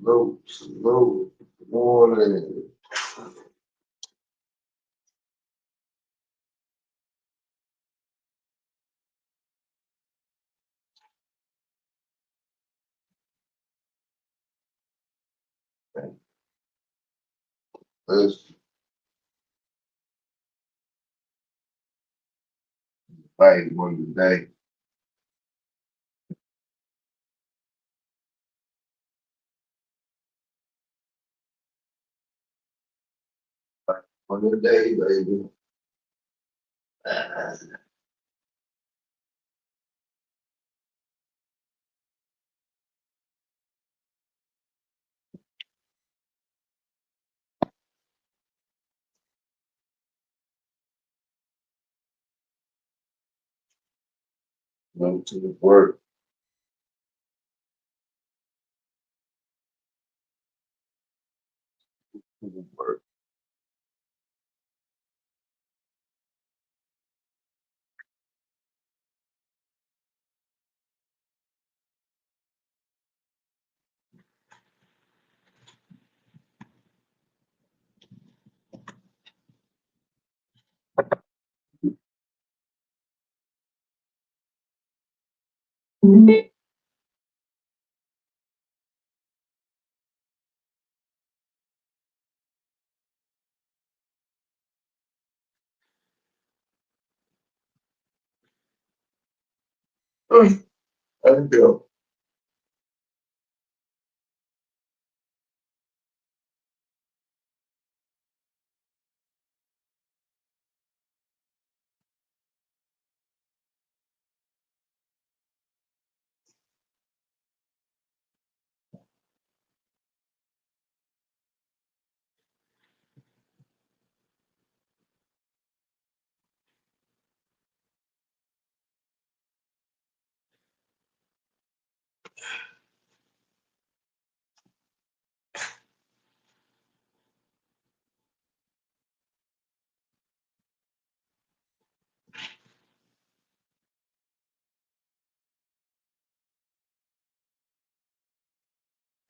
Salute. Morning. Let's fight one today. One today, baby. Go to the work. To the work. Let's go.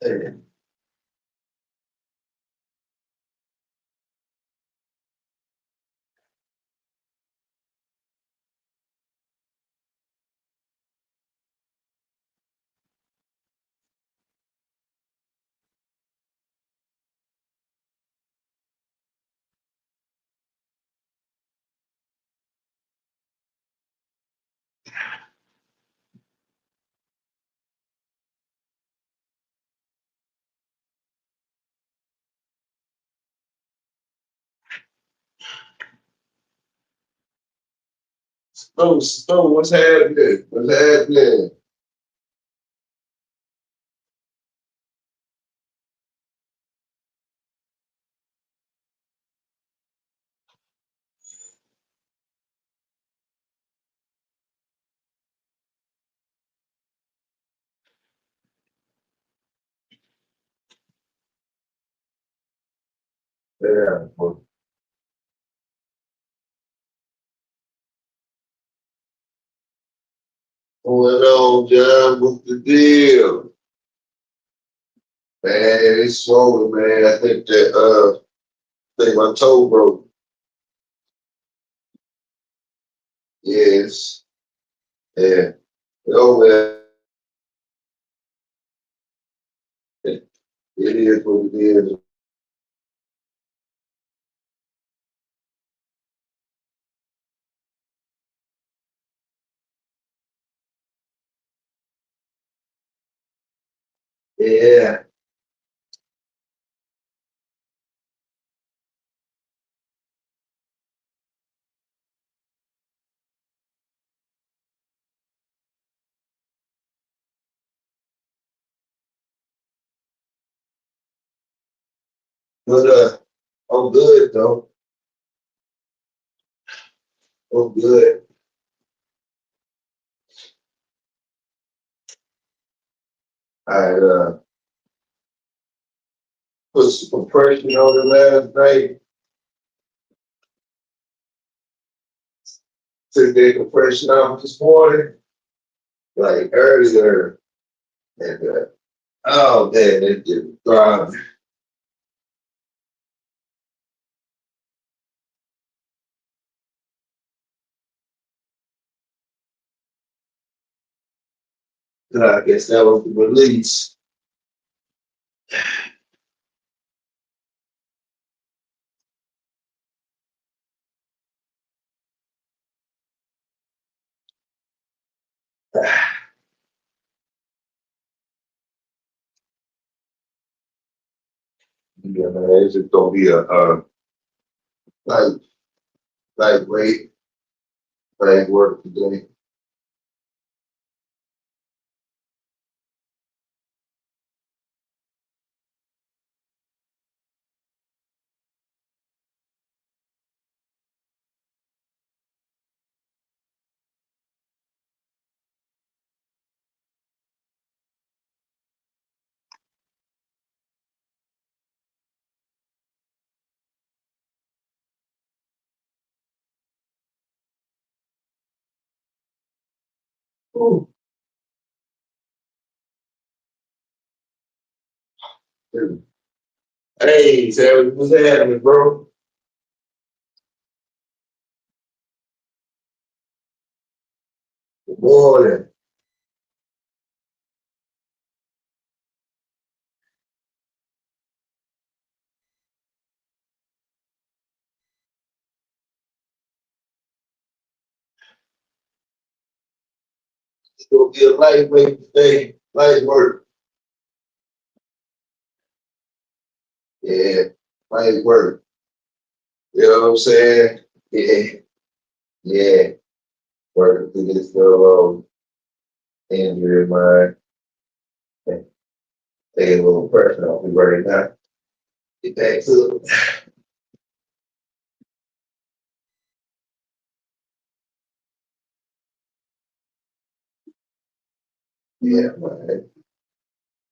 Hey, what's happening? What's happening? Yeah. What's going on, John? What's the deal? Man, it's swollen, man. I think my toe broke. Yes. Yeah. Oh well, it is what it is. Yeah. But I'm good though. I'm good. I put some compression on it last night. Took that compression off this morning, like earlier. And Oh man, it did thrive. I guess that was the release. Yeah, man, it's just gonna be a light, lightweight, light work today. Ooh. Hey, Sarah, what's happening, bro? Good morning. It's gonna be a lightweight today, light work. Yeah, light work. You know what I'm saying? Yeah, yeah. Working through this little injury of mine. Take a little pressure off me right now. Get back to it. Yeah, man.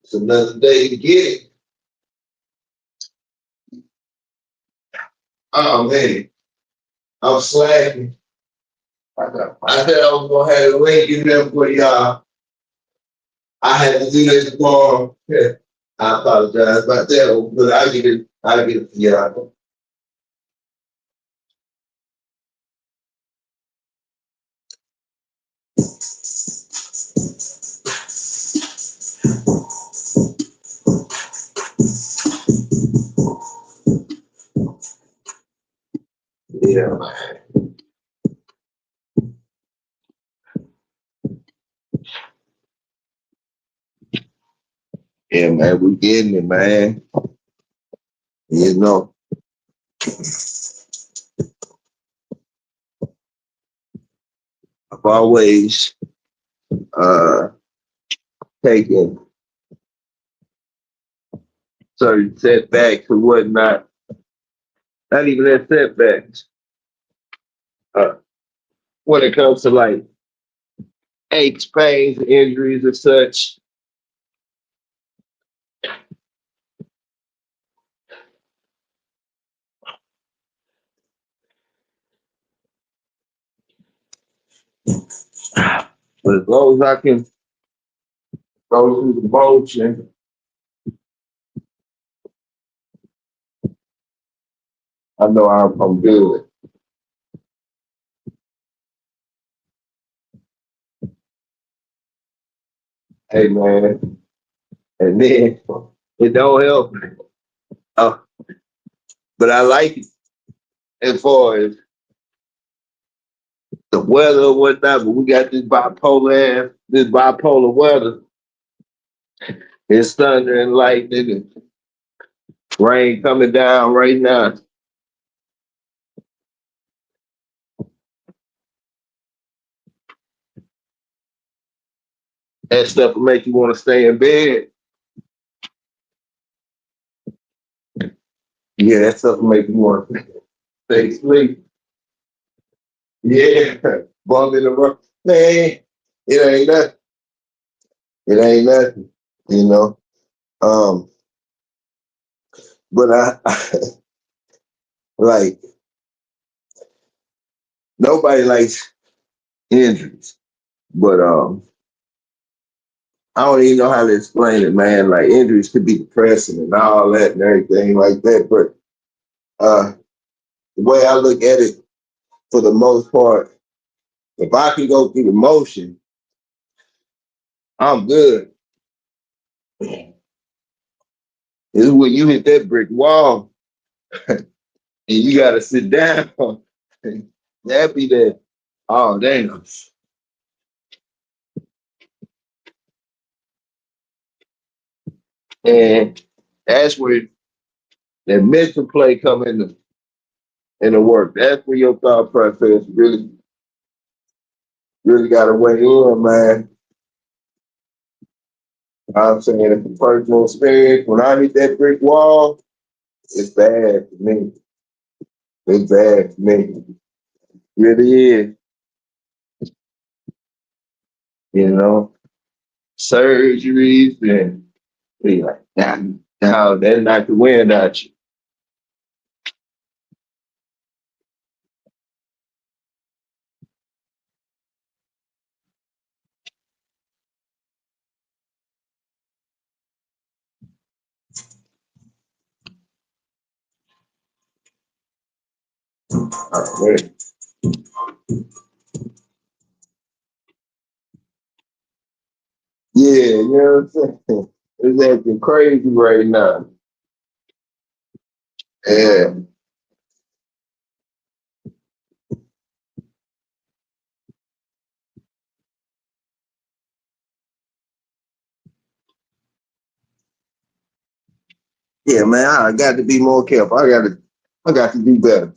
It's another day to get it. Oh man, I'm slacking. I said I was gonna have a link in there for y'all. I had to do this tomorrow. Yeah. I apologize about that, but I get it. I get it for y'all. Yeah, man. Yeah, man. We getting it, man. You know, I've always uh taken certain setbacks and whatnot. Not even that setbacks. Uh, when it comes to like aches, pains, injuries, and such. But as long as I can go through the motion, I know I'm good. Hey man, and then it don't help. Uh, but I like it as far as the weather or whatnot. But we got this bipolar weather. It's thunder and lightning and rain coming down right now. That stuff will make you want to stay in bed. Yeah, that stuff will make you want to stay asleep. Yeah, bump in the road. Man, it ain't nothing. It ain't nothing, you know. Um, but like nobody likes injuries. But I don't even know how to explain it, man. Like injuries could be depressing and all that and everything like that. But the way I look at it, for the most part, if I can go through the motion, I'm good. It's when you hit that brick wall and you gotta sit down. That be that. Oh damn. And that's where that mental play come in the work. That's where your thought process really gotta weigh in, man. I'm saying it's a personal experience. When I hit that brick wall, it's bad for me. It's bad for me. Really is. You know, surgeries and be like, now that knocked the wind out you. Man. Yeah, you know what I'm saying? It's acting crazy right now. Yeah, yeah, man. I got to be more careful. I got to do better.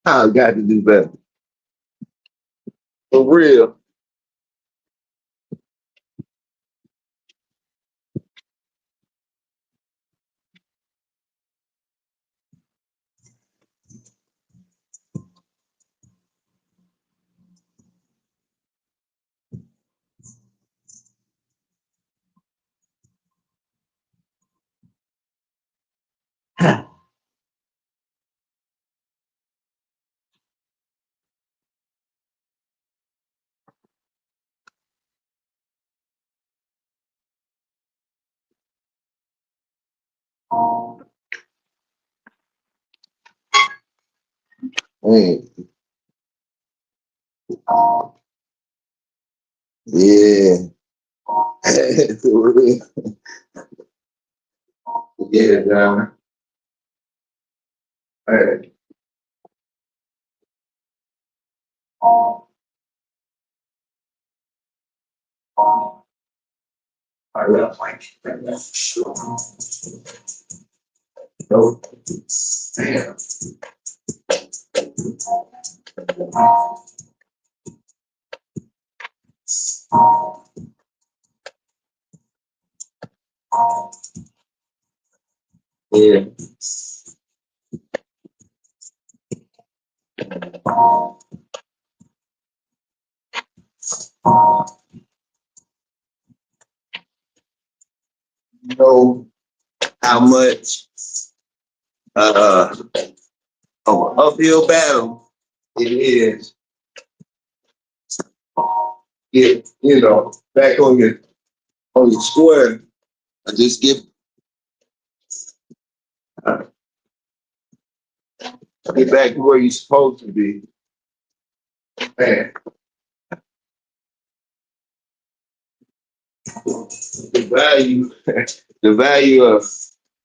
I got to do better. For real. Man, yeah. For real. Yeah, John. Hey, I love like no. Damn. Yeah. You know how much uh of an uphill battle it is. Get back on your square. I just uh, get back to where you're supposed to be. Man, the value, the value of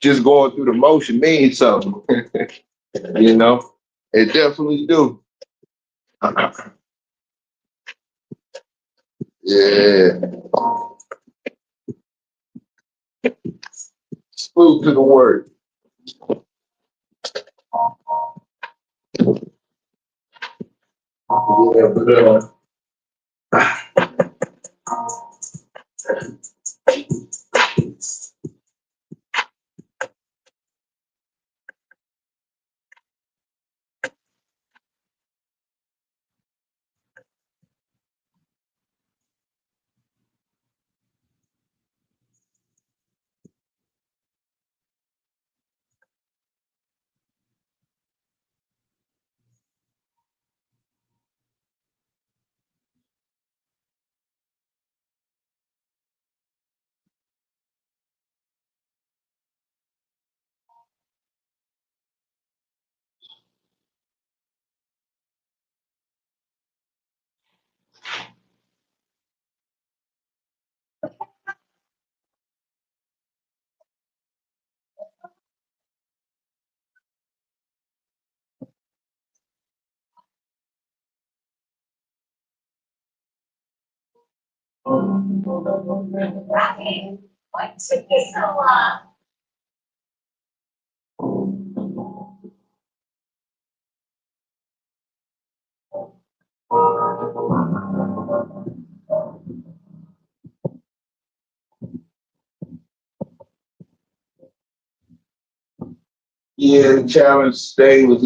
just going through the motion means something. you know, it definitely do. Yeah, spook to the word. Yeah, but Right. What's it so Yeah, the challenge today was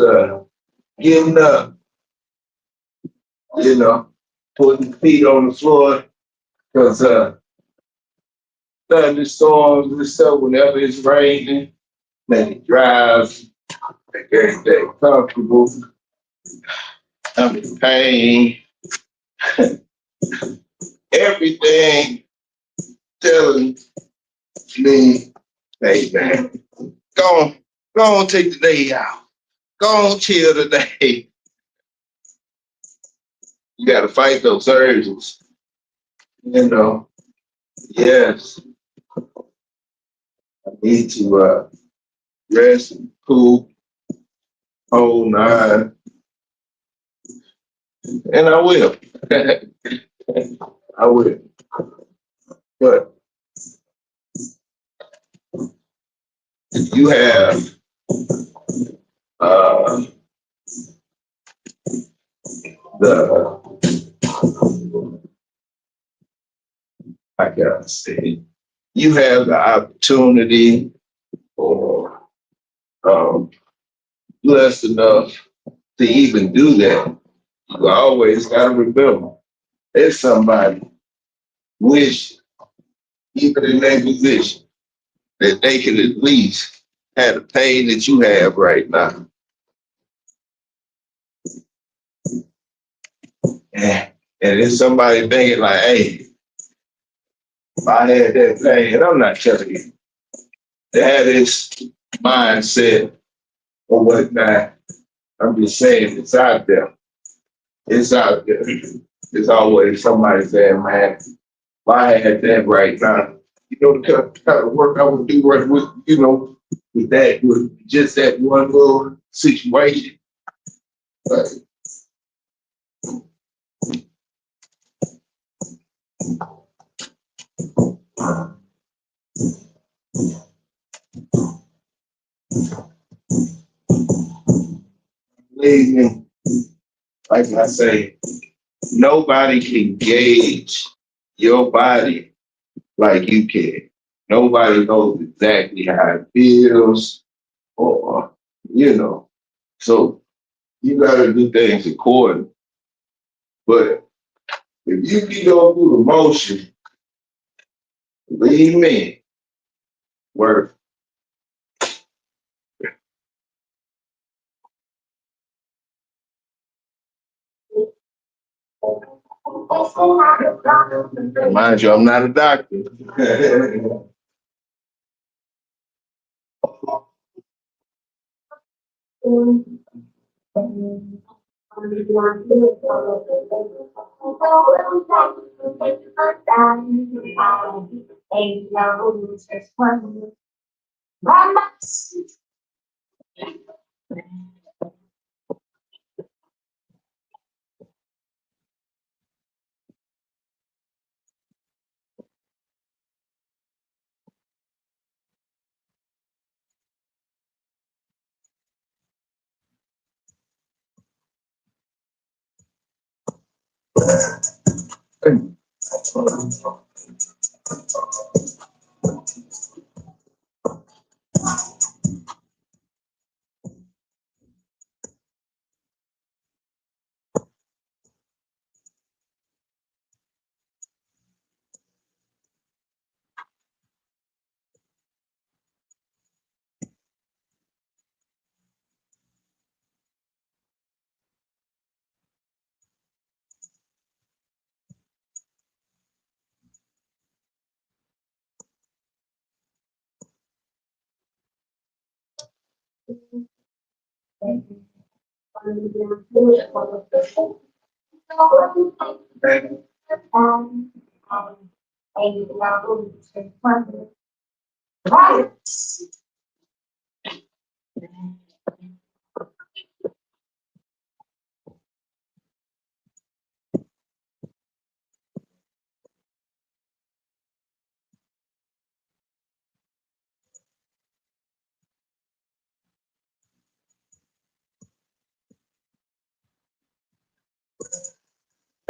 getting up, you know, putting feet on the floor because thunderstorms and stuff, whenever it's raining, make it drive, make everything comfortable. I'm in pain, everything telling me, hey man, go on, go on, take the day out. Go on, chill today. You got to fight those urges, you know. Yes, I need to rest and cool, whole nine, and I will. I will. But you have uh, the, I gotta say, you have the opportunity or blessed enough to even do that. You always gotta remember, there's somebody wish, even in their position, that they could at least have the pain that you have right now. And if somebody thinking like, hey, if I had that pain, and I'm not telling you, to have this mindset or whatnot, I'm just saying it's out there. It's out there. There's always somebody saying, man, if I had that right now, you know, the kind of work I would do right with, you know, with that, with just that one little situation. But believe me, like I say, nobody can gauge your body like you can. Nobody knows exactly how it feels or, you know. So you gotta do things according. But if you can go through the motion, believe me, work. Mind you, I'm not a doctor.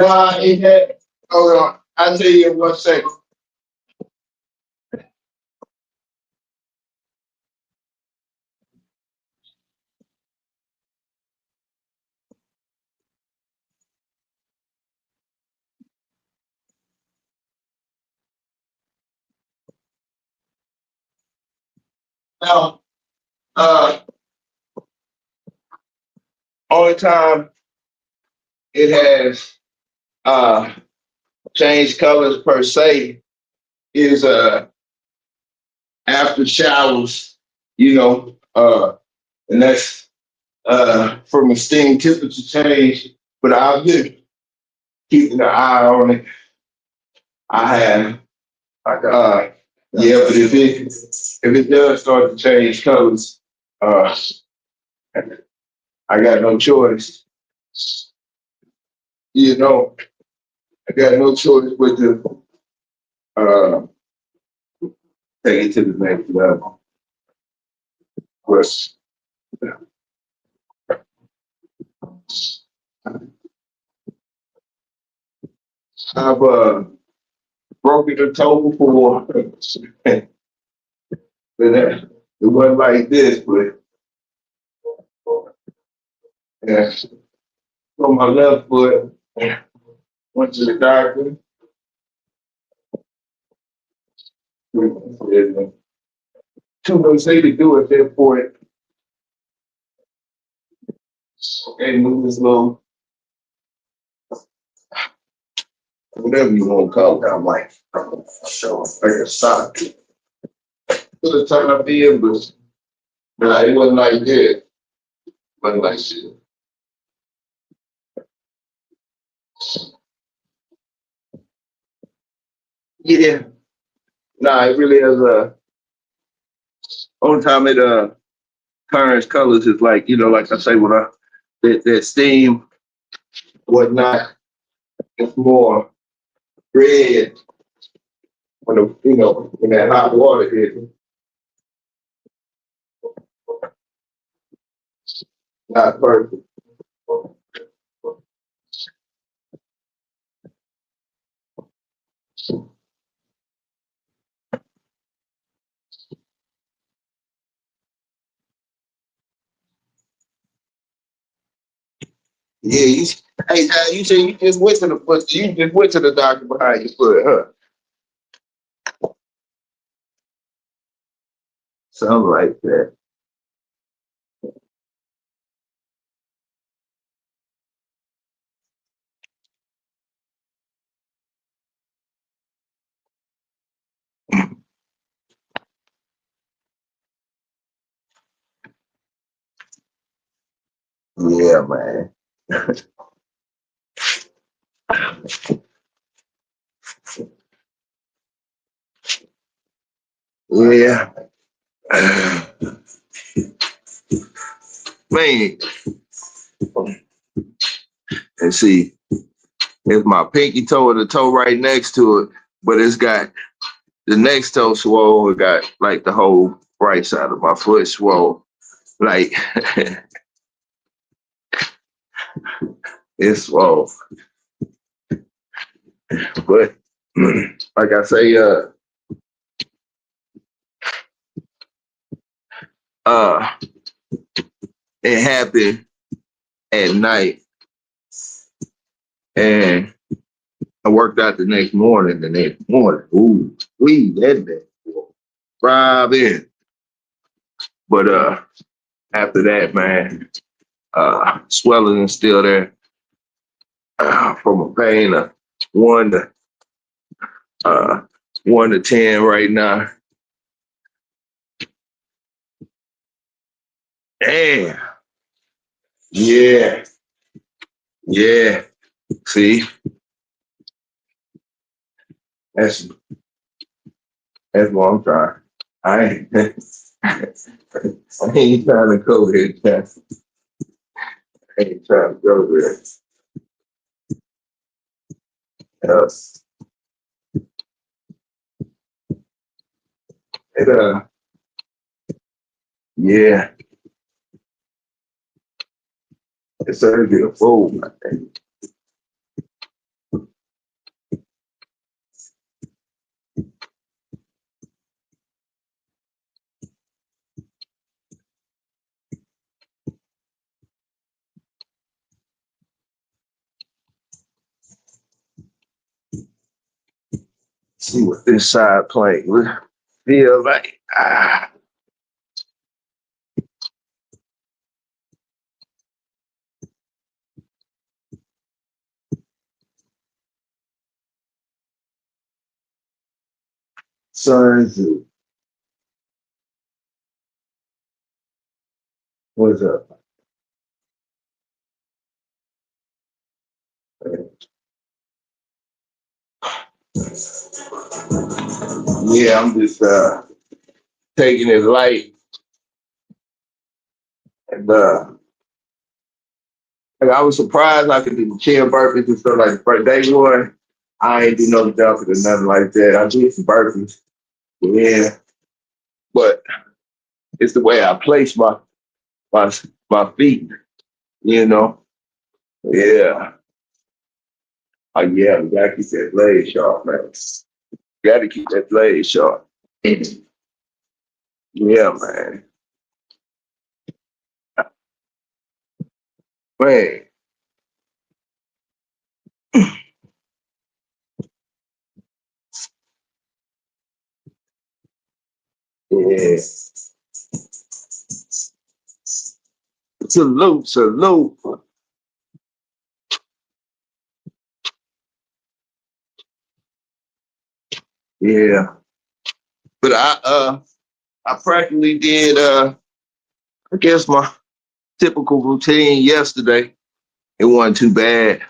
Nah, it had, hold on. I'll tell you in 1 second. Now, uh, only time it has changed colors per se is after showers, and that's from a steam temperature change. But I've been keeping an eye on it. I have, yeah, but if it does start to change colors, uh, I got no choice. You know, I got no choice but to uh, take it to the next level. But I've broken the toe before. But it wasn't like this, but yeah, on my left foot, went to the doctor. Too much say to do at that point. And move this little, whatever you want to call it. I'm like, so like a sock. To the time I did, but nah, it wasn't like that. It wasn't like shit. Yeah. Nah, it really has a only time it turns colors is like, like I say, when that steam, whatnot, it's more red when when that hot water hit me. Not perfect. Yeah, hey, you say you just went to the doctor behind your foot, huh? Something like that. Yeah, man. Yeah. Man, and see, it's my pinky toe and the toe right next to it, but it's got the next toe swole. It got like the whole right side of my foot swole. Like it's swole. But like I say, uh, it happened at night, and I worked out the next morning. The next morning, ooh, that day, drive in. But after that, man, swelling is still there from a pain of one to uh, 1 to 10 right now. Damn. Yeah. Yeah. See, that's that's what I'm trying. I ain't, I ain't trying to go there, Jeff. I ain't trying to go there. Else. It yeah, it's certainly a fool. See what this side plate would feel like. Sons, what's up? Yeah, I'm just taking it light and like I was surprised I could do the chair burpees and stuff like for day one. I ain't do no jumping or nothing like that. I did some burpees. Yeah. But it's the way I place my my feet, you know. Yeah. Yeah, we gotta keep that blade sharp, man. Gotta keep that blade sharp. Yeah, man. Man. Yeah. Salute, salute. Yeah. But I practically did I guess my typical routine yesterday. It wasn't too bad.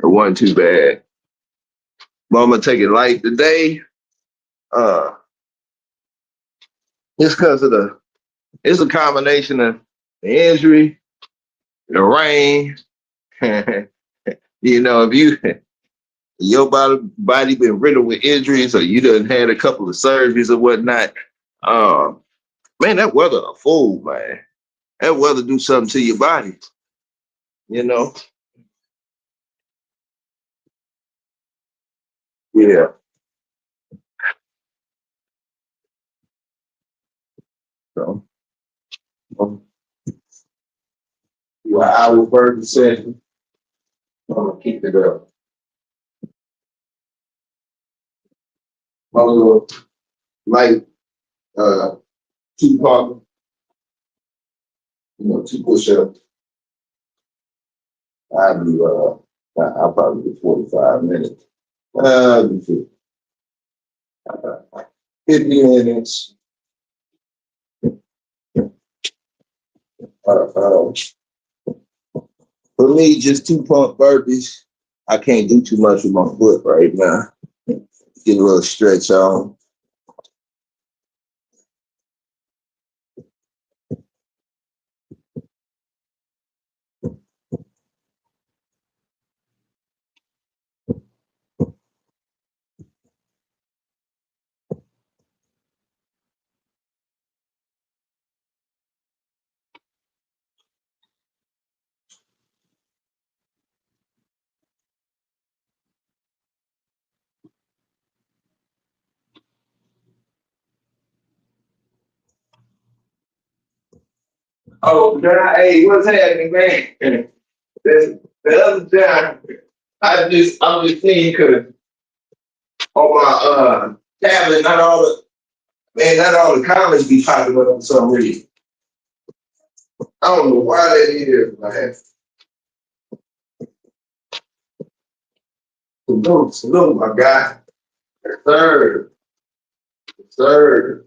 It wasn't too bad. But I'm gonna take it light today. Uh it's because of it's a combination of the injury, the rain. You know, if your body been riddled with injuries or you done had a couple of surgeries or whatnot, um, man, that weather a fool, man. That weather do something to your body, you know? Yeah. So, um, well, our bird said, I'm gonna keep it up. My little light, uh, two pump, two push ups. I'll probably do 45 minutes. Let me 50 minutes. Uh, for me, just two pump burpees. I can't do too much with my foot right now. Get a little stretch on. Oh, John, hey, what's happening, man? The other time, I'm just seeing because on my tablet, not all the comments be popping up for some reason. I don't know why that is, man. Salute, my guy. Third, third.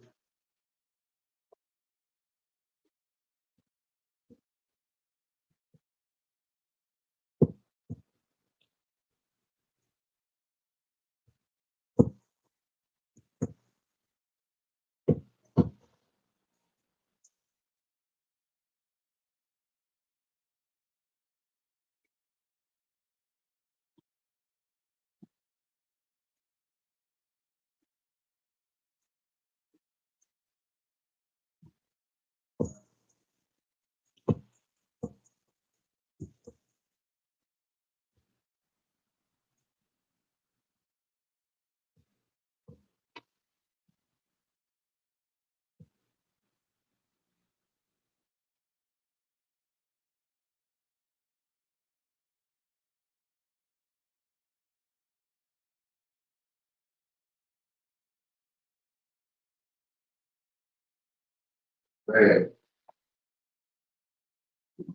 Man,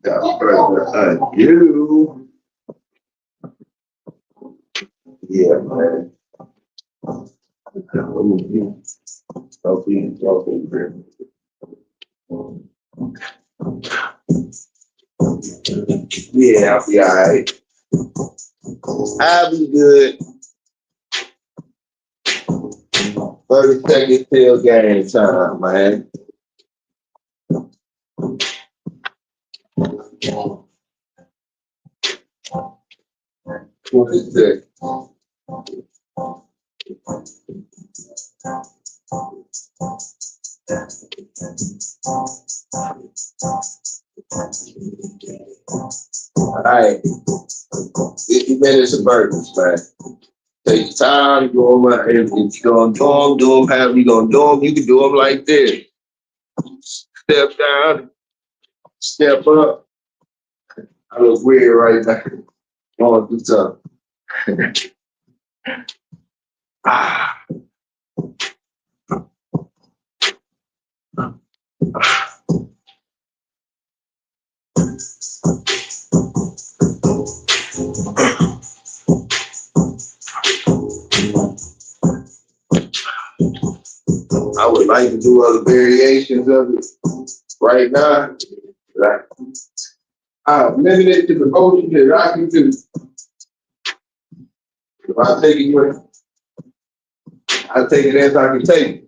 got further ado. Yeah, man. Yeah, I'll be alright. I'll be good. 30 seconds till game time, man. 26. All right. 50 minutes of burpees, man. Take your time, do them. If you're gonna do them however you're gonna do them. You can do them like this. Step down, step up. I look weird right now. Going through something. Ah. I would like to do other variations of it right now. Like, I'm limited to the motion that I can do. If I take it with, I take it as I can take it.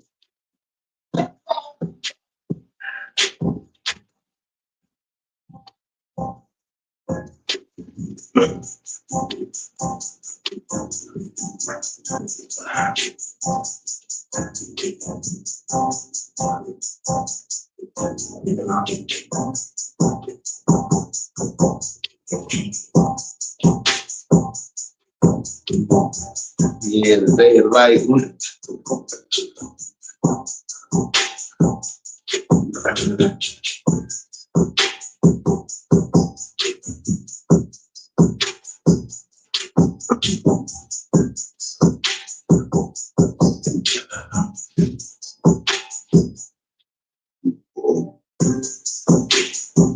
Yeah, the day of life.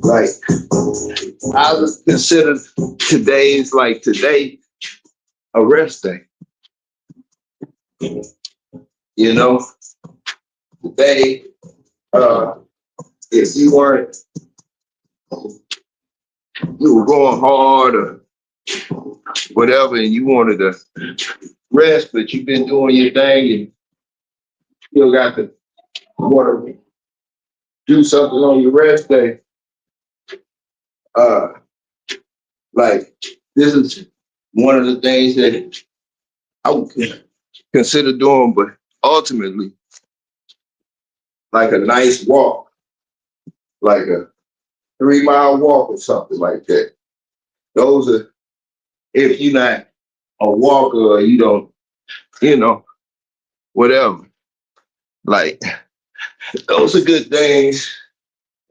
Like, I would consider today a rest day. You know, today, if you weren't, you were going hard or whatever, and you wanted to rest, but you've been doing your thing and still got to want to do something on your rest day. Like, this is one of the things that I would consider doing, but ultimately, like a nice walk, like a 3 mile walk or something like that. Those are, if you're not a walker or you don't, whatever. Like, those are good things,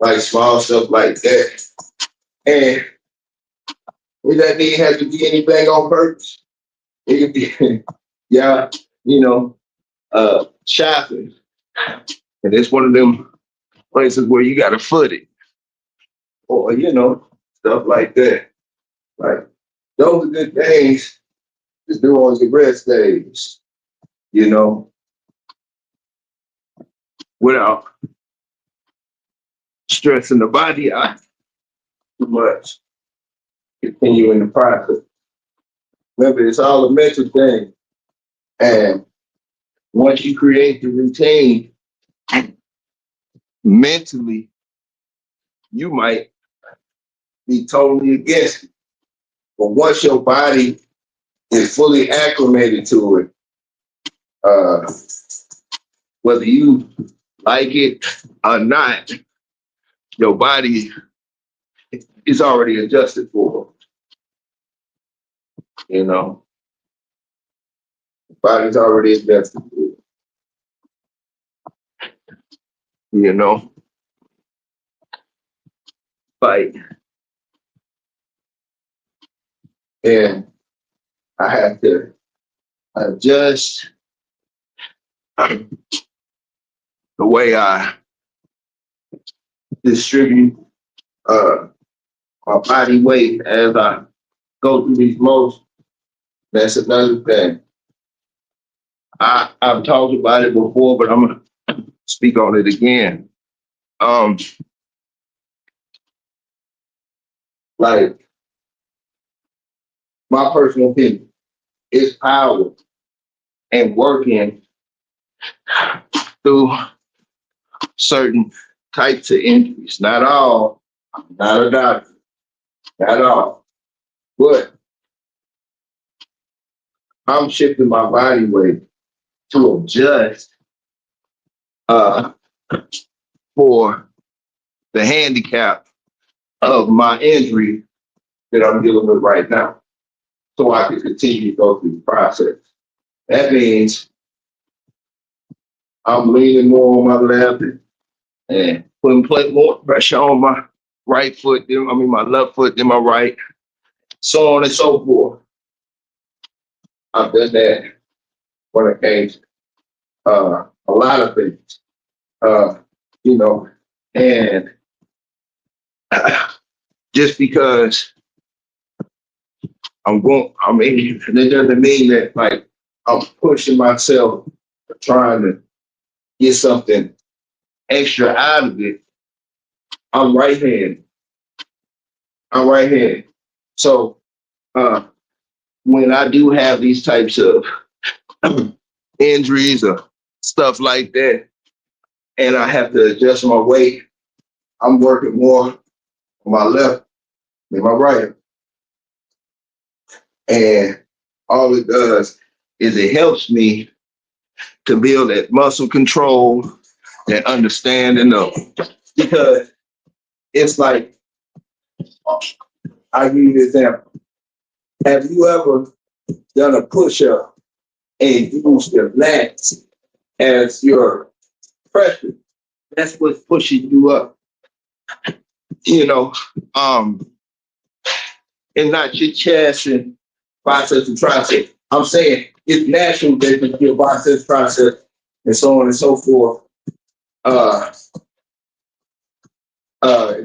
like small stuff like that. And it doesn't even have to be anything on purpose. It could be, yeah, shopping. And it's one of them places where you got to foot it. Or, stuff like that. Like, those are good things to do on your rest days, without stressing the body out too much. Continue in the process. Remember, it's all a mental thing. And once you create the routine, mentally, you might be totally against it. But once your body is fully acclimated to it, whether you like it or not, your body is already adjusted for it. Body's already adjusted for it. Like, and I have to adjust the way I distribute my body weight as I go through these motions. That's another thing. I've talked about it before, but I'm gonna speak on it again. Um, like my personal opinion is power and working through certain types of injuries. Not all, I'm not a doctor, not all, but I'm shifting my body weight to adjust uh, for the handicap of my injury that I'm dealing with right now, so I can continue to go through the process. That means I'm leaning more on my left and putting more pressure on my right foot, my left foot than my right, so on and so forth. I've done that when it came to a lot of things, uh, you know, and just because it doesn't mean that like I'm pushing myself, trying to get something extra out of it. I'm right-handed. I'm right-handed. So when I do have these types of injuries or stuff like that, and I have to adjust my weight, I'm working more on my left than my right. And all it does is it helps me to build that muscle control, that understanding of, because it's like, I'll give you an example. Have you ever done a push-up and used your lats as your pressure? That's what's pushing you up, you know, and not your chest and biceps and triceps. I'm saying it's natural that your biceps, triceps, and so on and so forth,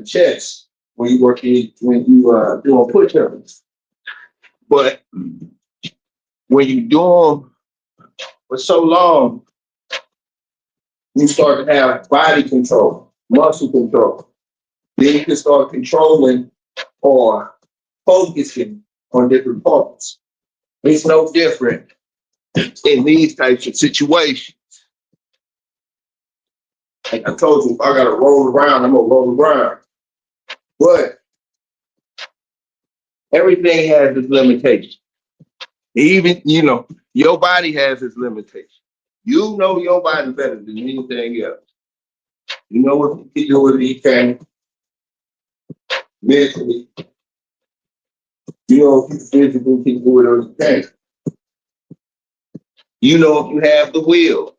chest when you doing push-ups. But when you do them for so long, you start to have body control, muscle control. Then you can start controlling or focusing on different parts. It's no different in these types of situations. Like I told you, if I gotta roll around, I'm gonna roll around. But everything has its limitations. Even, your body has its limitations. You know your body better than anything else. You know what you can do with it, you can mentally. You know if you physically can do it or you can't. You know if you have the will.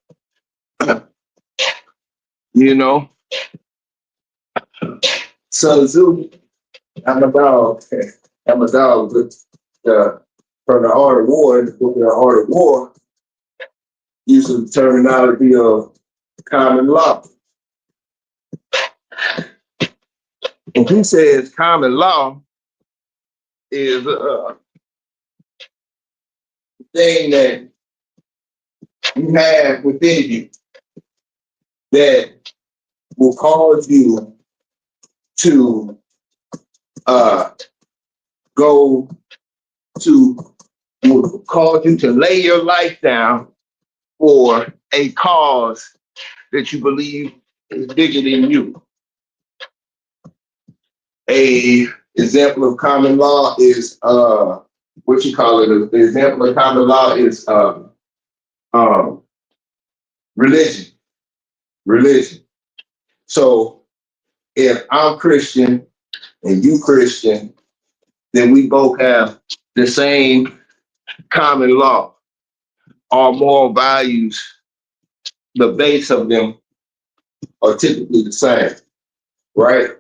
You know. So Zoo, I'm a dog. I'm a dog. From the Art of War, in the book of the Art of War, using the terminology of common law. And he says common law is a thing that you have within you that will cause you to go to, will cause you to lay your life down for a cause that you believe is bigger than you. A example of common law is what you call it. The example of common law is religion. Religion. So if I'm Christian and you Christian, then we both have the same common law. Our moral values, the base of them are typically the same, right?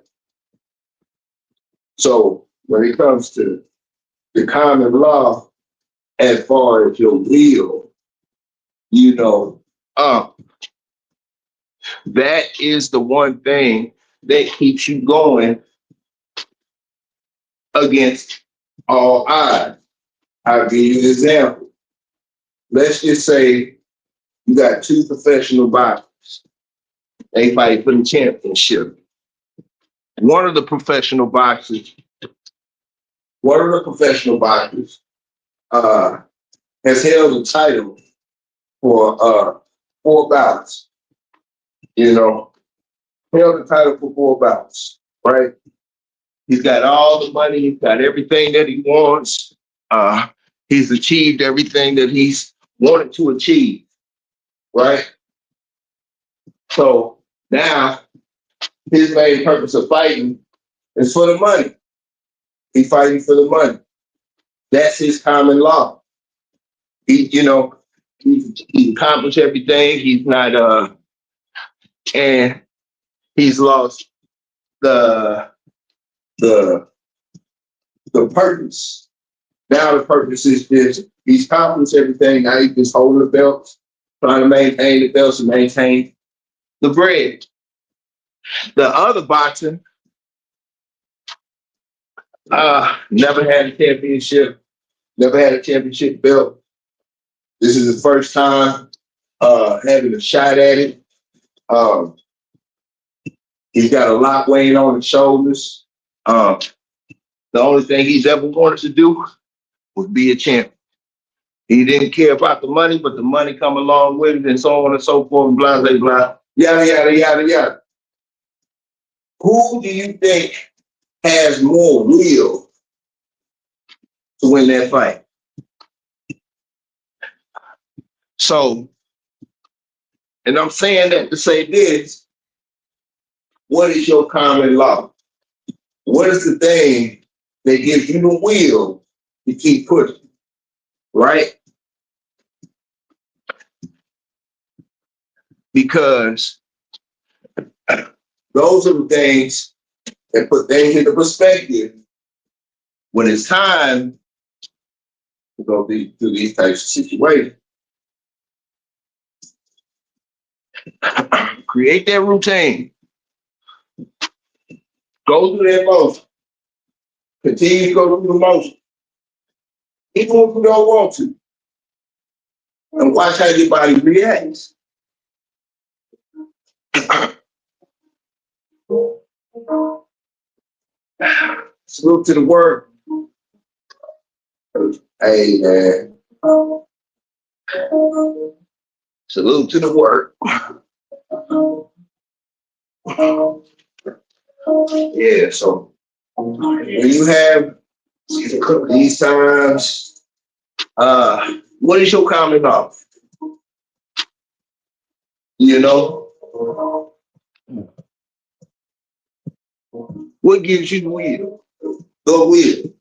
So when it comes to the common law, as far as your will, that is the one thing that keeps you going against all odds. I'll give you an example. Let's just say you got two professional boxers. They fight for the championship. One of the professional boxers, one of the professional boxers uh, has held the title for 4 bouts. You know, held the title for 4 bouts, right? He's got all the money. He's got everything that he wants. He's achieved everything that he's wanted to achieve, right? So now his main purpose of fighting is for the money. He's fighting for the money. That's his common law. He accomplished everything. He's not, and he's lost the the the purpose. Now the purpose is this. He's accomplished everything. Now he's just holding the belts, trying to maintain the belts and maintain the bread. The other boxer never had a championship, never had a championship belt. This is the first time having a shot at it. Um, he's got a lot weighing on his shoulders. The only thing he's ever wanted to do was be a champion. He didn't care about the money, but the money come along with it, and so on and so forth, and blah, blah, blah, yada, yada, yada, yada. Who do you think has more will to win that fight? So, and I'm saying that to say this, what is your common law? What is the thing that gives you the will to keep pushing, right? Because those are the things that put things into perspective when it's time to go through these types of situations. Create that routine. Go through that motion. Continue to go through the motion. Even if you don't want to. And watch how your body reacts. Salute to the work. Hey, man. Salute to the work. Yeah, so when you have these times, what is your common law? You know? What gives you the will? The will.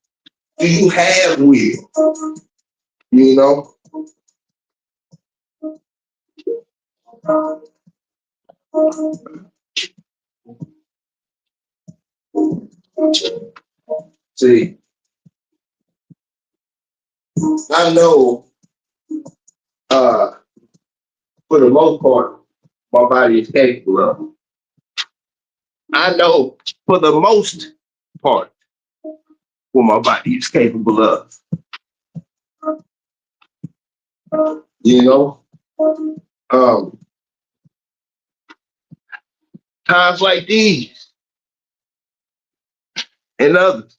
Do you have will? You know? See, I know for the most part, my body is capable of. I know for the most part what my body is capable of. You know? Times like these and others,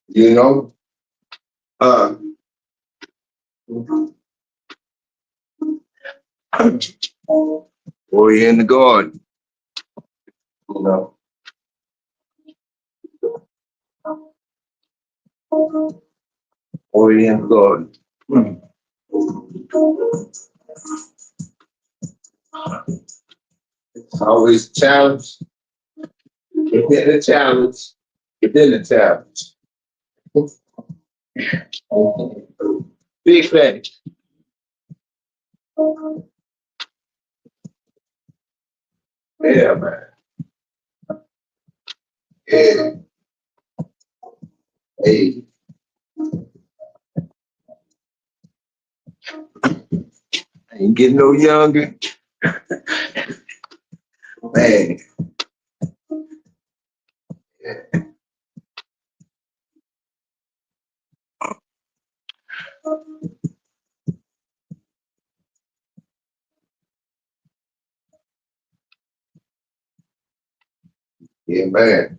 you know? Or you're in the garden, you know? Or you're in the garden. It's always a challenge. Within the challenge. Within the challenge. Big fan. Yeah, man. Yeah. Hey. I ain't getting no younger. Man. Yeah, man.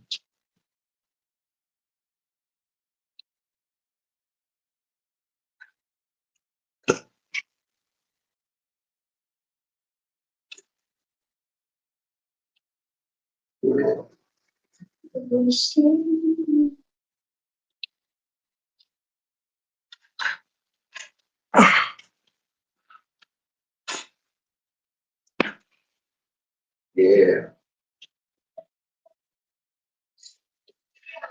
Yeah.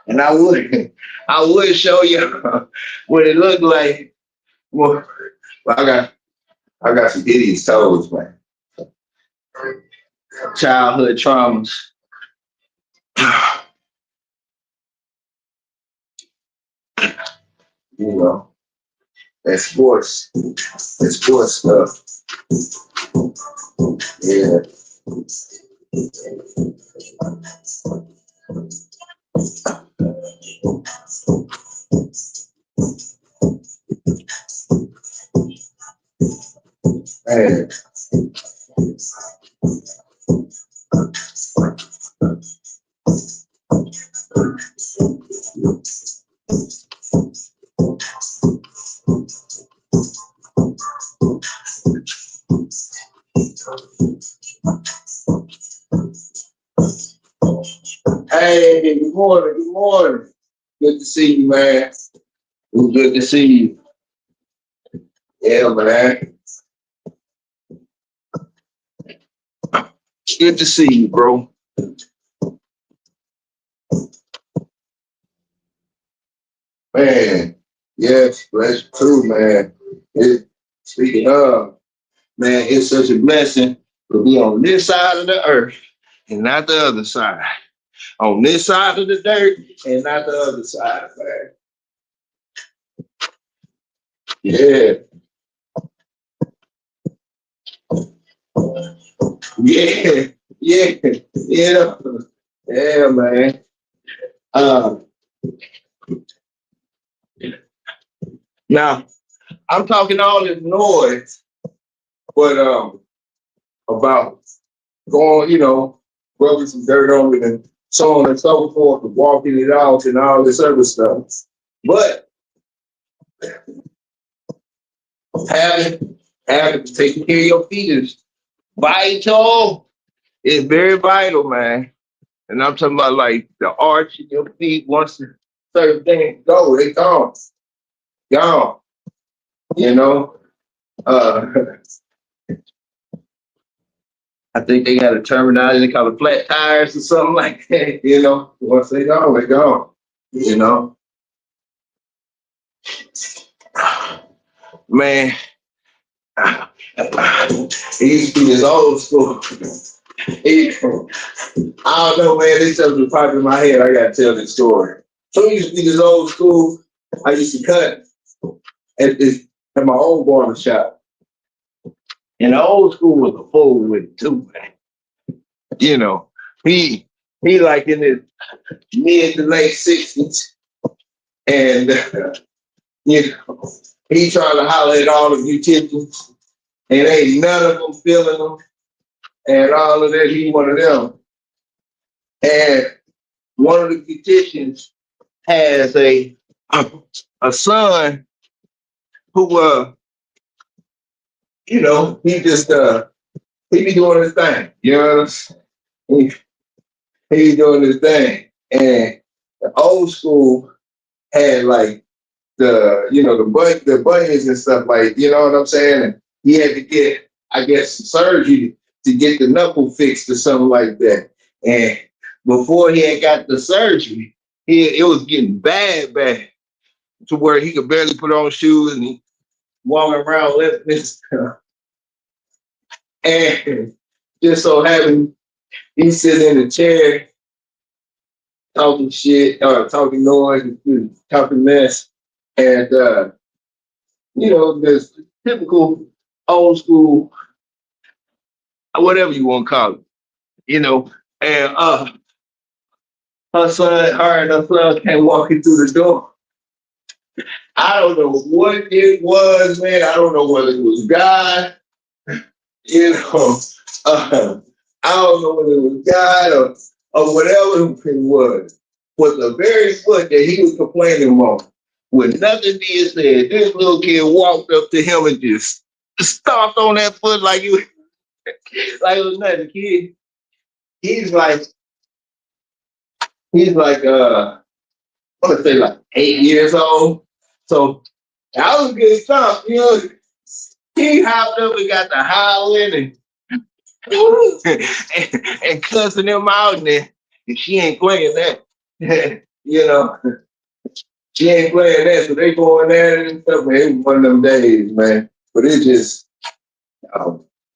And I would show you what it looked like. Well, I got some hideous toes, man. Childhood traumas. You know, that sports. That sports stuff. Yeah. Man. Hey, good morning, good morning. Good to see you, man. It was good to see you. Yeah, man. It's good to see you, bro. Man, yes, that's true, man. Speaking of, man, it's such a blessing to be on this side of the earth and not the other side. On this side of the dirt and not the other side, man. Yeah, yeah, yeah, yeah, yeah, man. Uh, Now I'm talking all this noise, but about going, rubbing some dirt on it and so on and so forth, and walking it out and all this other stuff. But having taking care of your feet is vital. It's very vital, man. And I'm talking about like the arch in your feet. Once the certain things go, they gone, gone. You know. Uh, I think they got a terminology they call it flat tires or something like that. Once they gone, they gone. You know, man. It used to be this old school. I don't know, man. This stuff was popping in my head. I gotta tell this story. So it used to be this old school. I used to cut at my old barber shop. And the old school was a fool with it too, man. You know, he like in his mid to late 60s, and he trying to holler at all the beauticians, and ain't none of them feeling them, and all of that. He one of them, and one of the beauticians has a son who he just he be doing his thing. You know what I'm saying? He be doing his thing, and the old school had like the buttons and stuff, like, you know what I'm saying? And he had to get, I guess, surgery to get the knuckle fixed or something like that. And before he had got the surgery, it was getting bad to where he could barely put on shoes and he walking around lifting his stuff. And just so happened he's sitting in a chair talking shit, talking noise, talking mess. And there's typical old school, whatever you want to call it. you know, and her and her son came walking through the door. I don't know what it was, man. I don't know whether it was God, you know. Uh, I don't know whether it was God or whatever it was. But the very foot that he was complaining about, with nothing being said, this little kid walked up to him and just stomped on that foot like you like it was nothing. Kid, he's like I want to say like 8 years old. So that was a good stomp, you know. He hopped up and got the howling and cussing him out, and she ain't playing that. You know, she ain't playing that, so they going at it and stuff, man. It was one of them days, man. But it just, I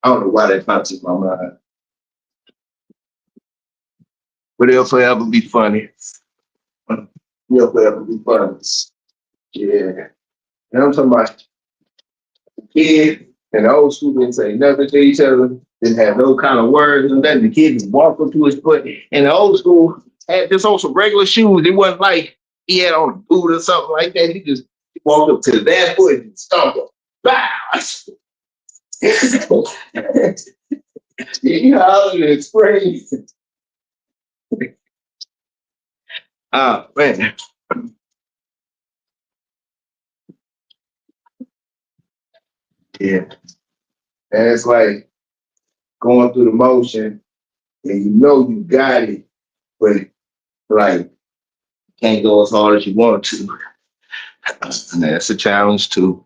don't know why that pops in my mind. But it'll forever be funny. It'll forever be funny. Yeah. And I'm talking about kid and the old school didn't say nothing to each other, didn't have no kind of words and nothing. The kid just walked up to his foot. And the old school had just on some regular shoes. It wasn't like he had on a boot or something like that. He just walked up to that foot and stomped him. Bow! He hollered and screamed. Oh, man. Yeah. And it's like going through the motion and you know you got it, but like can't go as hard as you want to. And that's a challenge too.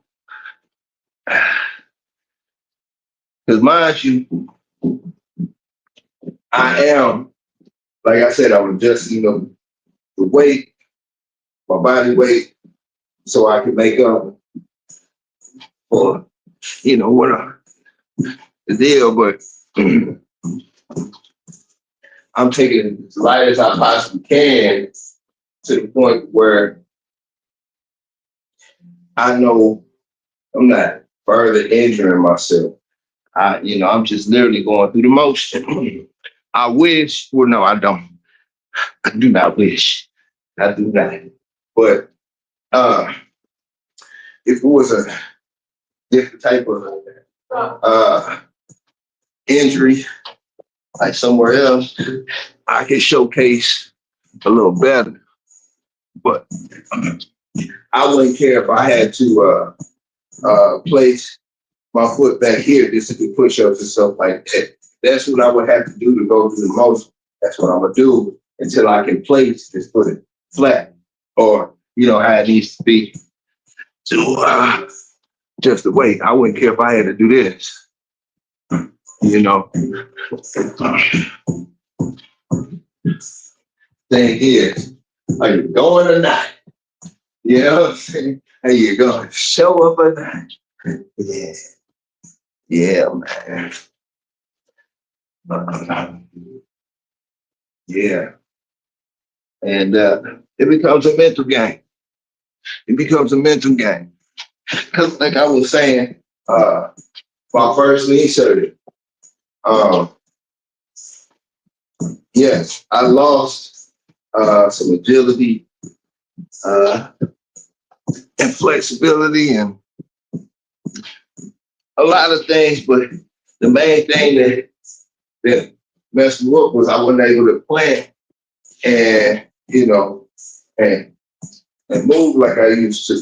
Because mind you, I am, like I said, I was just, the weight, my body weight, so I can make up for, what the deal. But I'm taking it as light as I possibly can to the point where I know I'm not further injuring myself. I'm just literally going through the motion. I wish, well, no, I don't. I do not wish. I do not. But if it was a different type of injury, like somewhere else, I could showcase a little better. But I wouldn't care if I had to place my foot back here just to do push-ups and stuff like that. That's what I would have to do to go through the motion. That's what I'm gonna do until I can place this foot flat, or how it needs to be. To just the way I wouldn't care if I had to do this. Thing is, are you going or not? You know what I'm saying? Are you going to show up or not? Yeah. Yeah, man. Yeah. And it becomes a mental game. It becomes a mental game. Because like I was saying, my first knee surgery, yes, I lost some agility and flexibility and a lot of things, but the main thing that messed me up was I wasn't able to plan and and move like I used to.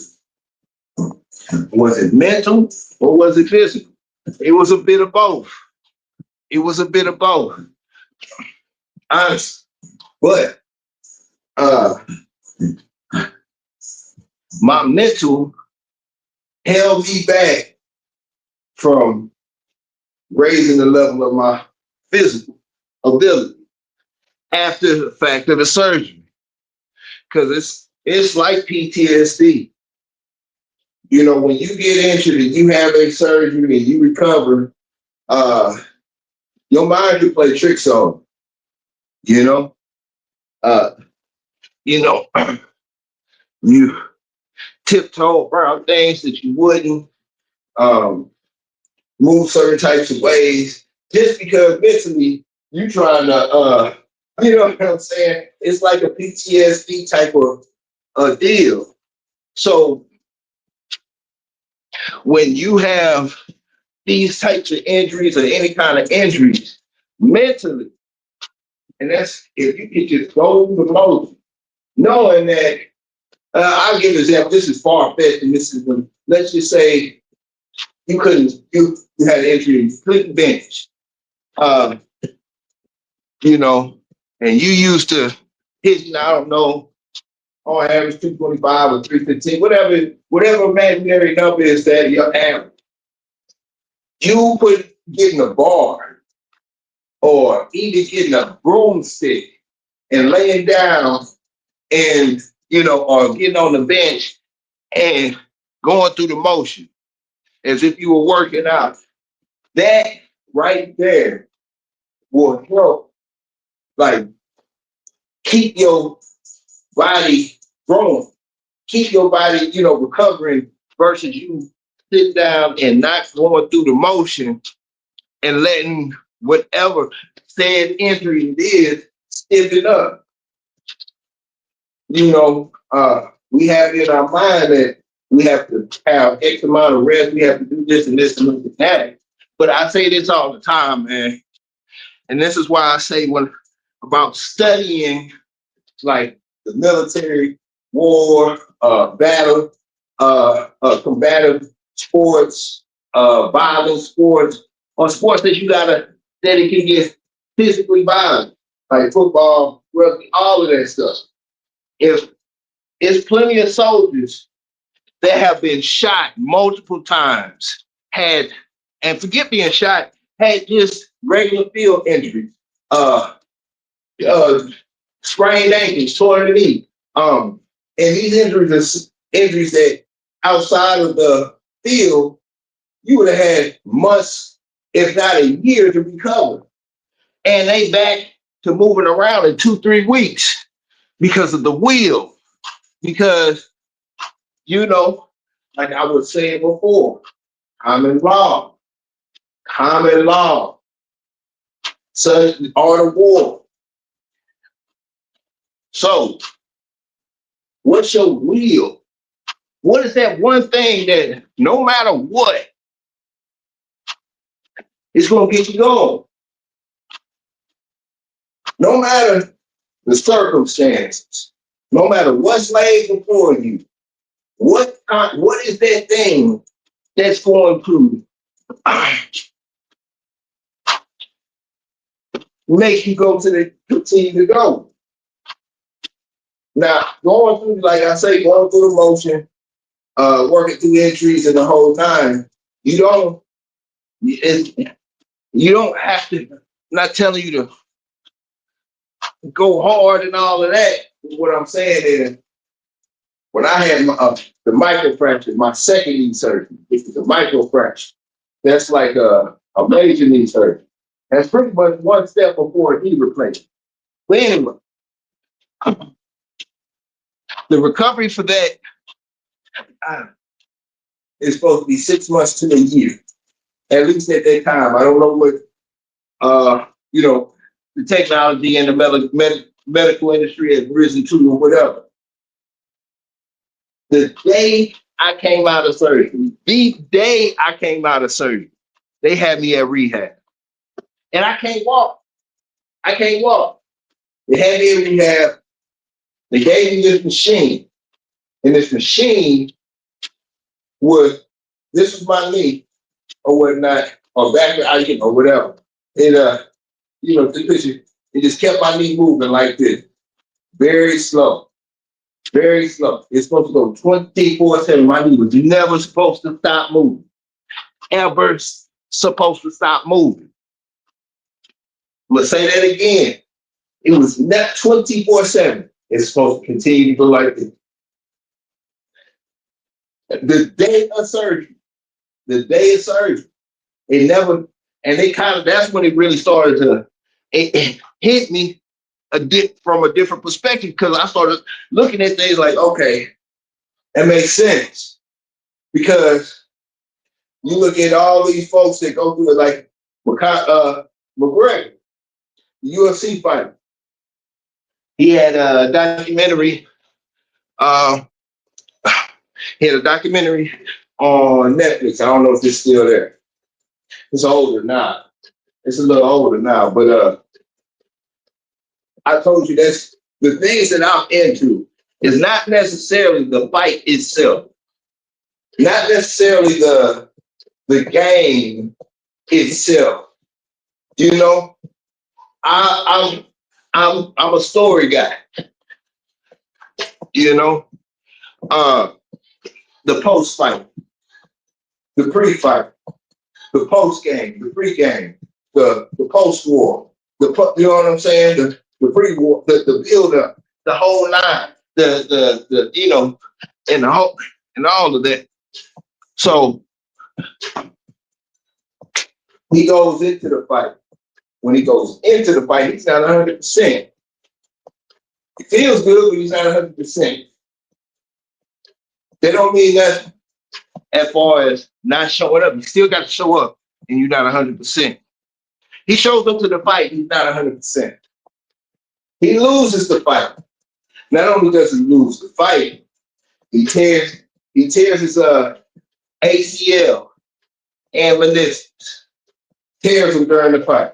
Was it mental or was it physical? It was a bit of both. It was a bit of both. Honestly. But my mental held me back from raising the level of my physical ability after the fact of the surgery. Because it's like PTSD. When you get injured and you have a surgery and you recover, your mind can play tricks on you. You tiptoe around things that you wouldn't, move certain types of ways just because mentally you trying to, you know what I'm saying? It's like a PTSD type of deal. So when you have these types of injuries or any kind of injuries mentally, and that's if you could just go through the motion, knowing that I'll give an example. This is far fetched, and this is when, let's just say you had an injury, you couldn't bench, um, you know, and you used to hitting, I don't know, on average 225 or 315, whatever imaginary number is that your average. You put getting a bar or even getting a broomstick and laying down and or getting on the bench and going through the motion as if you were working out. That right there will help, like, keep your body growing, keep your body, recovering versus you sitting down and not going through the motion and letting whatever said injury it is stiff it up. We have in our mind that we have to have X amount of rest, we have to do this and this and that. But I say this all the time, man. And this is why I say when about studying like the military, war, battle, combative sports, violent sports, or sports that that it can get physically violent, like football, rugby, all of that stuff. If it's plenty of soldiers that have been shot multiple times, and forget being shot, had just regular field injuries, uh, uh, sprained ankles, torn knee. And these injuries are injuries that outside of the field, you would have had months, if not a year, to recover. And they back to moving around in 2-3 weeks because of the wheel. Because, like I was saying before, common law, such art of war. So, what's your wheel? What is that one thing that no matter what, it's going to get you going? No matter the circumstances, no matter what's laid before you, what is that thing that's going to make you go to the continue to go? Now, going through, like I say, going through the motion, working through entries and the whole time, you don't have to. I'm not telling you to go hard and all of that. What I'm saying is, when I had the microfracture, my second knee surgery, which is a microfracture, that's like a major knee surgery. That's pretty much one step before a knee replacement. But anyway, the recovery for that is supposed to be 6 months to a year, at least at that time. I don't know what the technology and the medical industry has risen to or whatever. The day I came out of surgery, they had me at rehab. And I can't walk. They had me in rehab. They gave me this machine. And this machine this was my knee or whatnot, or back or whatever. And it just kept my knee moving like this. Very slow. Very slow. It's supposed to go 24/7. My knee was never supposed to stop moving. Ever supposed to stop moving. I'm gonna say that again. It was not 24/7. It's supposed to continue to go like this. The day of surgery, it never, and that's when it really started to, it hit me from a different perspective, because I started looking at things like, okay, that makes sense. Because you look at all these folks that go through it, like McGregor. UFC fighter. He had a documentary. Uh, he had a documentary on Netflix. I don't know if it's still there. It's older now. It's a little older now, but I told you that's the things that I'm into is not necessarily the fight itself, not necessarily the game itself. You know, I'm a story guy. You know, uh, the post fight, the pre fight, the post game, the pre game, the post war, you know what I'm saying? The pre war, the build up, the whole line, the you know, and the whole and all of that. So he goes into the fight. When he goes into the fight, he's not 100%. He feels good, but he's not 100%. That don't mean that as far as not showing up. You still got to show up, and you're not 100%. He shows up to the fight, he's not 100%. He loses the fight. Not only does he lose the fight, he tears his ACL and meniscus. Tears him during the fight.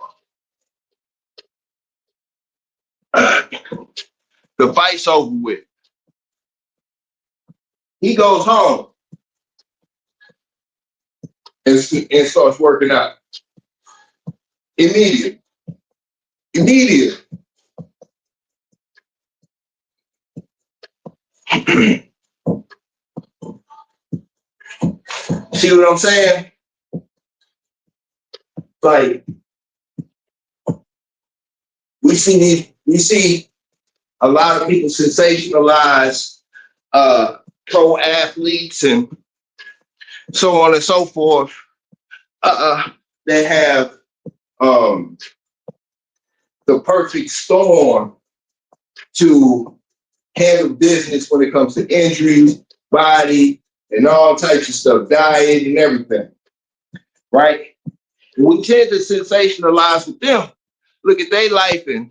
The fight's over with. He goes home and starts working out. Immediate. See what I'm saying? Like we see a lot of people sensationalize pro athletes and so on and so forth that have the perfect storm to handle business when it comes to injuries, body, and all types of stuff, diet and everything, right? And we tend to sensationalize with them, look at their life and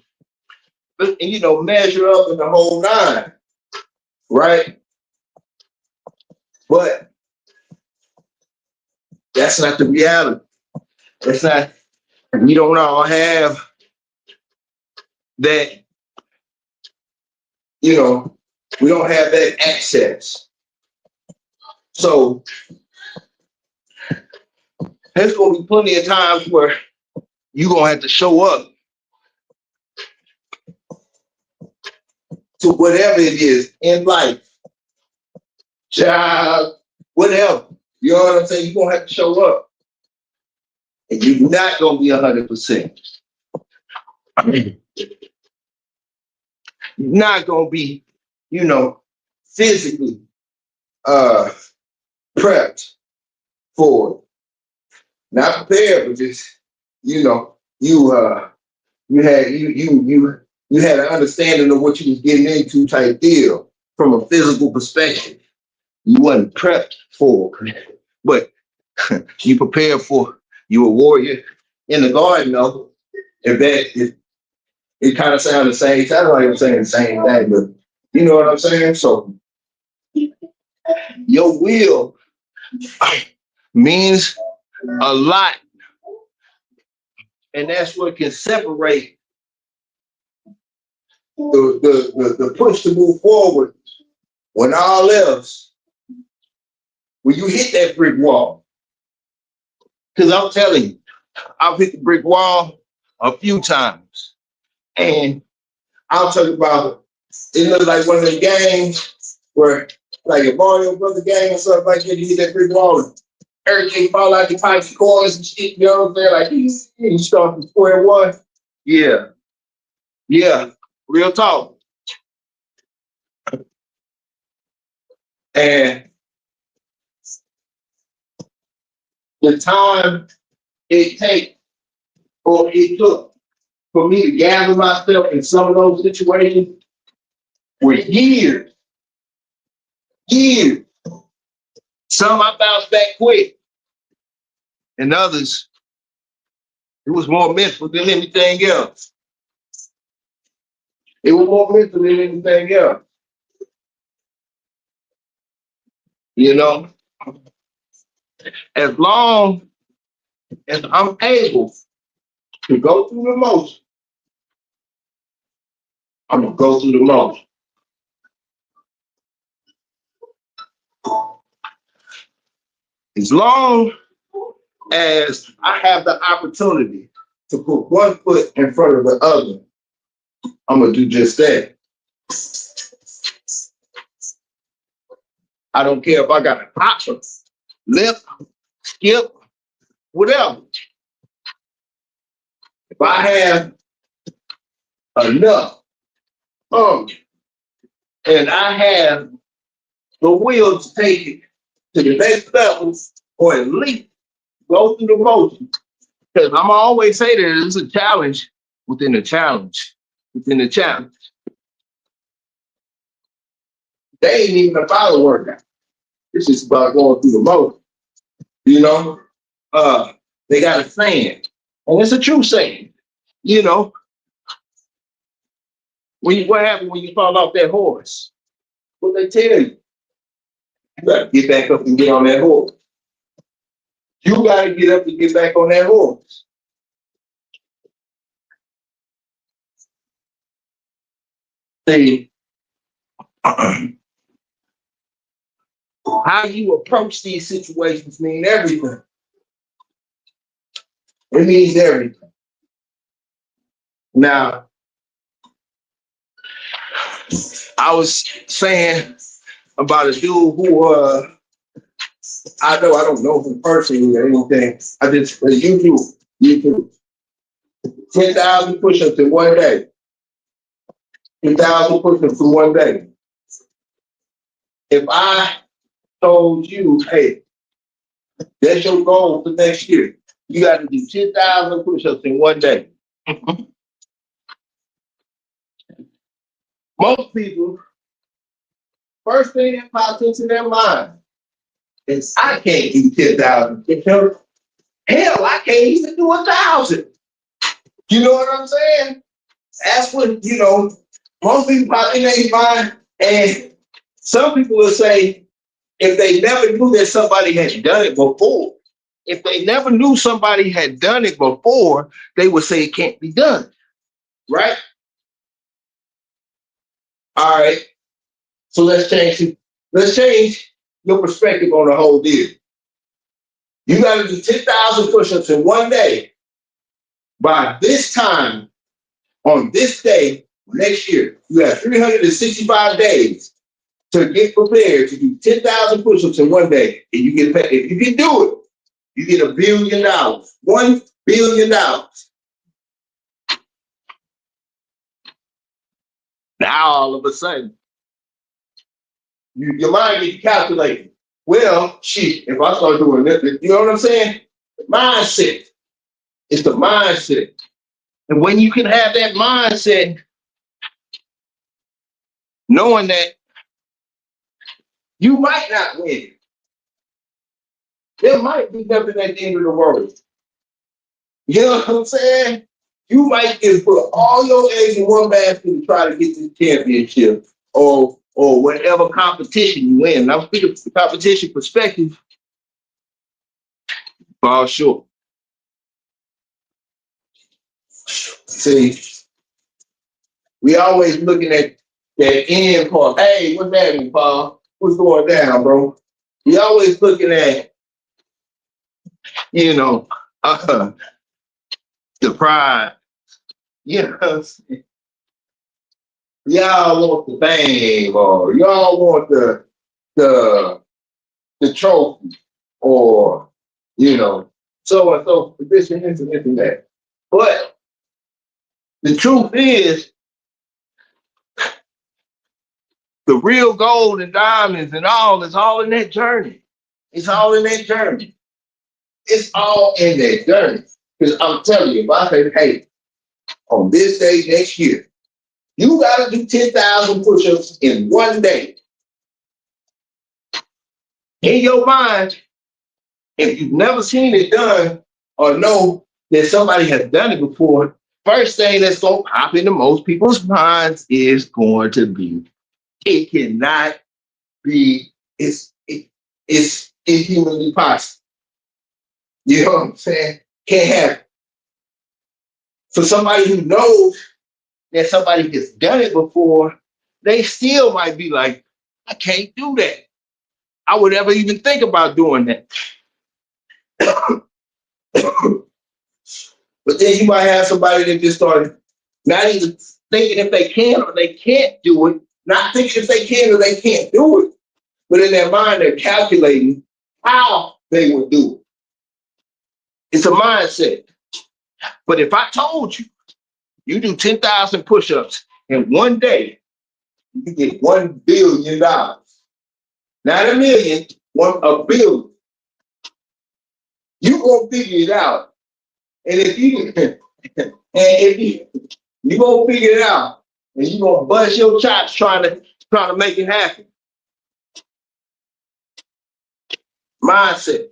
you know, measure up in the whole nine, right? But that's not the reality. That's not, we don't all have that, you know, we don't have that access. So there's gonna be plenty of times where you're gonna have to show up to whatever it is in life, job, whatever. You know what I'm saying? You're gonna have to show up. And you're not gonna be 100%. You're not gonna be, you know, physically prepped for it. Not prepared, but just, you know, you had an understanding of what you was getting into type deal from a physical perspective. You wasn't prepped for it, but you prepared for. You a warrior in the garden, though. If that it kind of sounds the same. Sounds like I'm saying the same thing, but you know what I'm saying. So your will means a lot, and that's what can separate the push to move forward when all else, when you hit that brick wall. Because I'm telling you, I've hit the brick wall a few times. And I'll talk about it looks like one of the games where like a Mario Brother game or something like that, you hit that brick wall and everything fall out your pipes, corners and shit, you know what I'm saying? Like you start from square one. Yeah. Yeah. Real talk. And the time it took for me to gather myself in some of those situations were years. Years. Some I bounced back quick, and others, it was more mental than anything else. It was more mental than anything else. You know, as long as I'm able to go through the motion, I'm gonna go through the motion. As long as I have the opportunity to put one foot in front of the other, I'm gonna do just that. I don't care if I got a hop, lip, skip, whatever. If I have enough and I have the will to take it to the next level, or at least go through the motion. Because I'm always say that it's a challenge within a challenge within a challenge. They ain't even about a workout. It's just about going through the motion. You know, they got a saying, and it's a true saying. You know, what happened when you fall off that horse? What they tell you? You got to get back up and get on that horse. You got to get up and get back on that horse. See, how you approach these situations mean everything. It means everything. Now, I was saying about a dude who I don't know him personally or anything. I just YouTube 10,000 push-ups in one day. 10,000 push-ups in one day. If I told you, hey, that's your goal for next year, you got to do 10,000 push-ups in one day. Most people, first thing that pops into their mind is, I can't do 10,000 push-ups. Hell, I can't even do 1,000. You know what I'm saying? That's what, most people pop in their mind. And some people will say, if they never knew that somebody had done it before, they would say it can't be done. Right? All right. So let's change your perspective on the whole deal. You got to do 10,000 push-ups in one day. By this time, on this day, next year, you have 365 days to get prepared to do 10,000 push-ups in one day. And you get paid. If you can do it, you get $1 billion. $1 billion. Now, all of a sudden, your mind gets calculated. Well, shit, if I start doing this, you know what I'm saying? Mindset. It's the mindset. And when you can have that mindset, knowing that you might not win, there might be nothing at the end of the road. You know what I'm saying? You might just put all your eggs in one basket to try to get this championship or whatever competition you win. And I'm speaking from the competition perspective, fall short. See, we always looking at that end part. Hey, what's happening, Paul? What's going down, bro? We always looking at, the pride. Y'all want the fame, or y'all want the trophy, or so and so, this and this and this and that. But the truth is, the real gold and diamonds and all is all in that journey. It's all in that journey. It's all in that journey. Because I'm telling you, if I say, hey, on this day next year, you got to do 10,000 push-ups in one day. In your mind, if you've never seen it done or know that somebody has done it before, First thing that's going to pop into most people's minds is going to be, it cannot be, it's inhumanly possible. You know what I'm saying? Can't happen. For somebody who knows that somebody has done it before, they still might be like, I can't do that. I would never even think about doing that. But then you might have somebody that just started not even thinking if they can or they can't do it, not thinking if they can or they can't do it, but in their mind, they're calculating how they would do it. It's a mindset. But if I told you, you do 10,000 push-ups in one day, you get $1 billion. Not a million, $1 billion. You gonna figure it out. And if you gonna figure it out and you gonna bust your chops trying to make it happen. Mindset.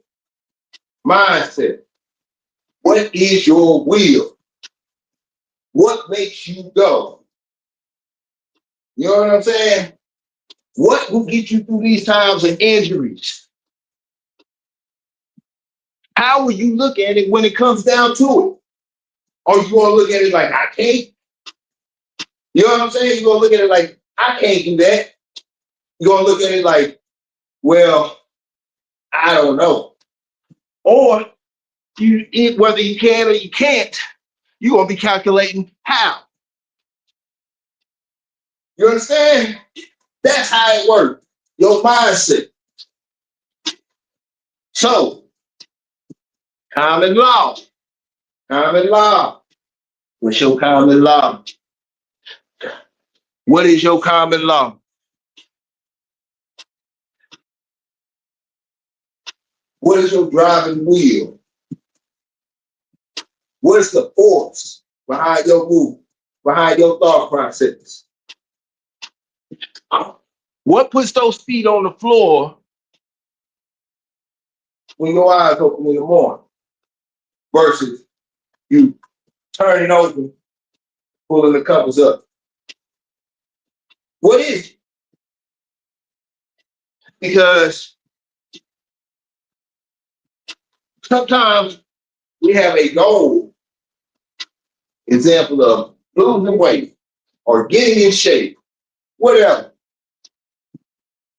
What is your will? What makes you go? You know what I'm saying? What will get you through these times of injuries? How will you look at it when it comes down to it? Or you gonna look at it like, I can't? You know what I'm saying? You're gonna look at it like, I can't do that. You're gonna look at it like, well, I don't know. Or whether you can or you can't, you're gonna be calculating how. You understand? That's how it works. Your mindset. So, common law. Common law. What's your common law? What is your common law? What is your driving wheel? What is the force behind your move, behind your thought process? What puts those feet on the floor when your eyes open in the morning versus you turning over, pulling the covers up? What is it? Because sometimes we have a goal, example of losing weight or getting in shape, whatever,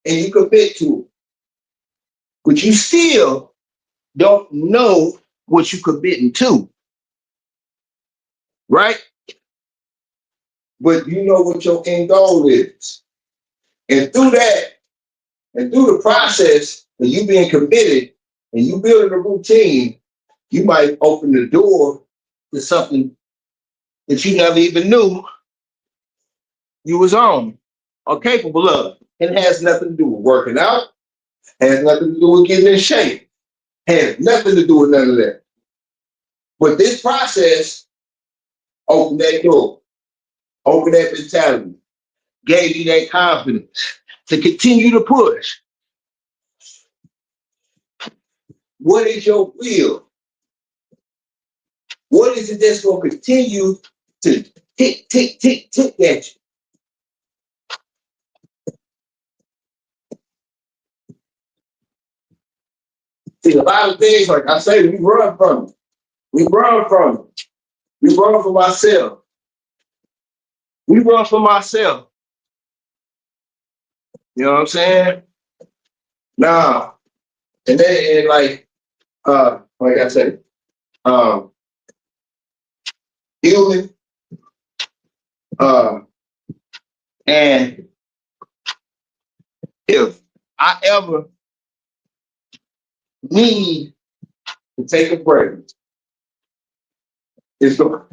and you commit to it, but you still don't know what you're committing to, right? But you know what your end goal is. And through that, and through the process of you being committed and you building a routine, you might open the door to something that you never even knew you was on or capable of. It has nothing to do with working out, has nothing to do with getting in shape, has nothing to do with none of that. But this process opened that door, opened that mentality, gave you that confidence to continue to push. What is your will? What is it that's going to continue to tick, tick, tick, tick at you? See, a lot of things, like I say, we run from it. We run from it. We run from ourselves. We run from ourselves. You know what I'm saying? Nah. And then, and like I said, healing, and if I ever need to take a break, it's gonna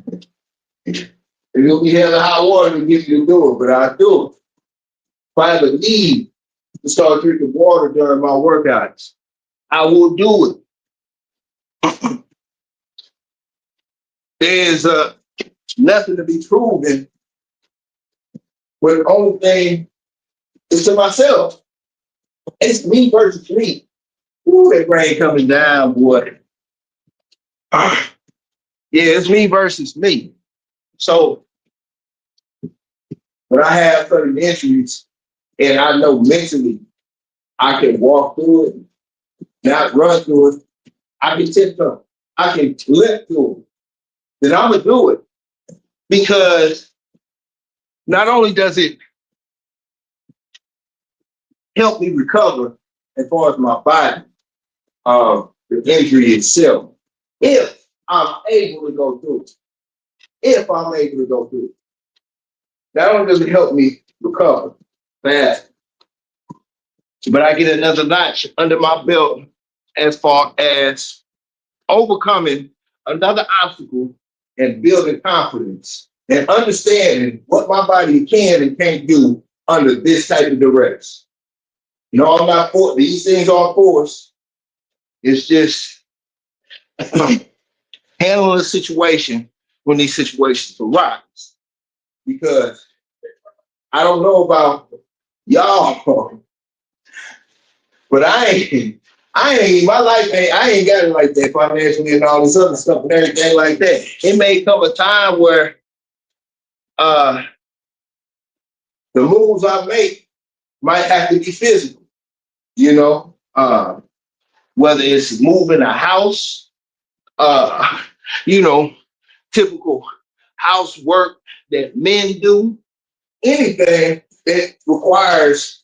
be hell of hot water to get you to do it, but I do it. If I have a need to start drinking water during my workouts, I will do it. There's nothing to be proven, but the only thing is to myself. It's me versus me. Ooh, that brain coming down, boy. Yeah, it's me versus me. So when I have certain injuries and I know mentally I can walk through it, not run through it, I can tiptoe, I can live through it, then I'm gonna do it because not only does it help me recover as far as my body, the injury itself, if I'm able to go through it, if I'm able to go through it, not only does it help me recover fast, but I get another notch under my belt as far as overcoming another obstacle and building confidence and understanding what my body can and can't do under this type of duress. No, I'm not for these things are forced. It's just handling the situation when these situations arise. Because I don't know about y'all, but my life I ain't got it like that financially and all this other stuff and everything like that. It may come a time where the moves I make might have to be physical, you know, whether it's moving a house, you know, typical housework that men do, anything that requires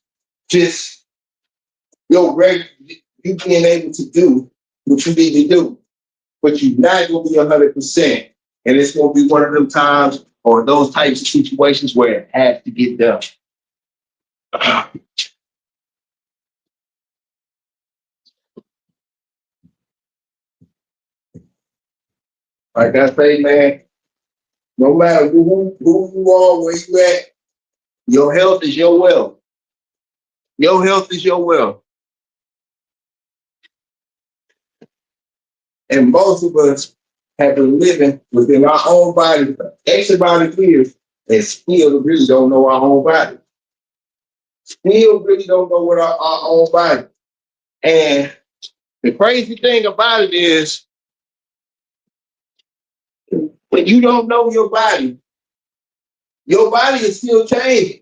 just you being able to do what you need to do, but you're not gonna be 100%, and it's gonna be one of them times or those types of situations where it has to get done. Like I say, man, no matter who you are, where you at, your health is your wealth. Your health is your wealth. And most of us have been living within our own body for X amount of years and still really don't know our own body. Still really don't know what our own body. And the crazy thing about it is when you don't know your body is still changing.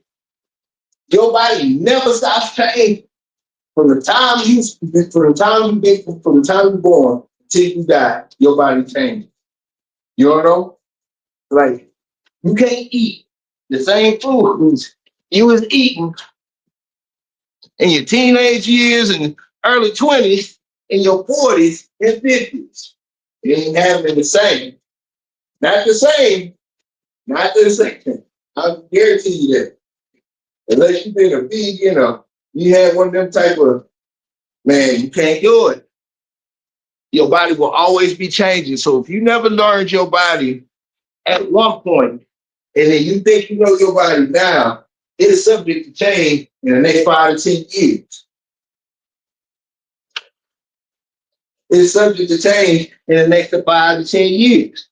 Your body never stops changing. From the time you're born till you die, your body changes. You don't know? Like you can't eat the same foods you was eating in your teenage years and early 20s, in your 40s and 50s. You ain't having the same. Not the same. Not the same. I guarantee you that. Unless you've been a vegan or you had one of them type of, man, you can't do it. Your body will always be changing. So if you never learned your body at one point, and then you think you know your body now, it is subject to change in the next 5 to 10 years. It is subject to change in the next 5 to 10 years.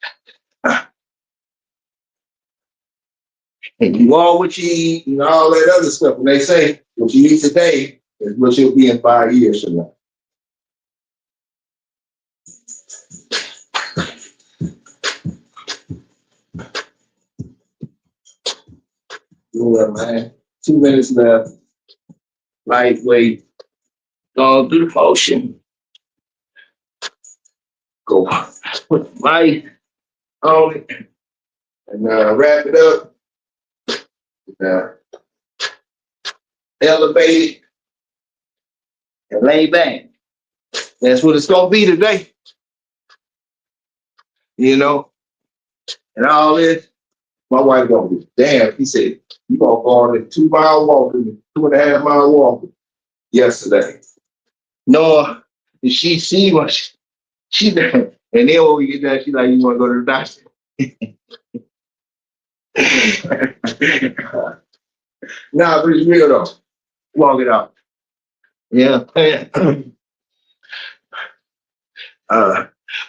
And you are what you eat and all that other stuff. And they say what you eat today is what you'll be in 5 years from now. Yeah, man. 2 minutes left. Lightweight. Going through the motion. Go put the light on it and wrap it up. Elevate it and lay back. That's what it's gonna be today. You know, and all this. My wife gonna be damn. He said, you gonna go on a 2-mile walk, 2.5-mile walk yesterday. No, she see what she done. And then when we get there, she like, you wanna go to the doctor? Nah, but it's real though. Walk it out. Yeah.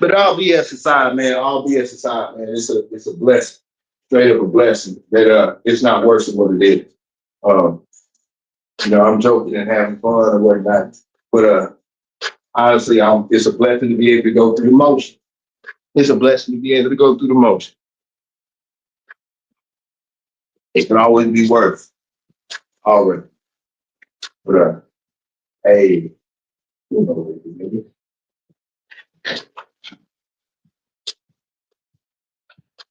But all BS aside, man, it's a blessing. Straight up a blessing that it's not worse than what it is. You know, I'm joking and having fun and whatnot. But honestly, it's a blessing to be able to go through the motion. It's a blessing to be able to go through the motion. It can always be worse. Already. But hey, you know,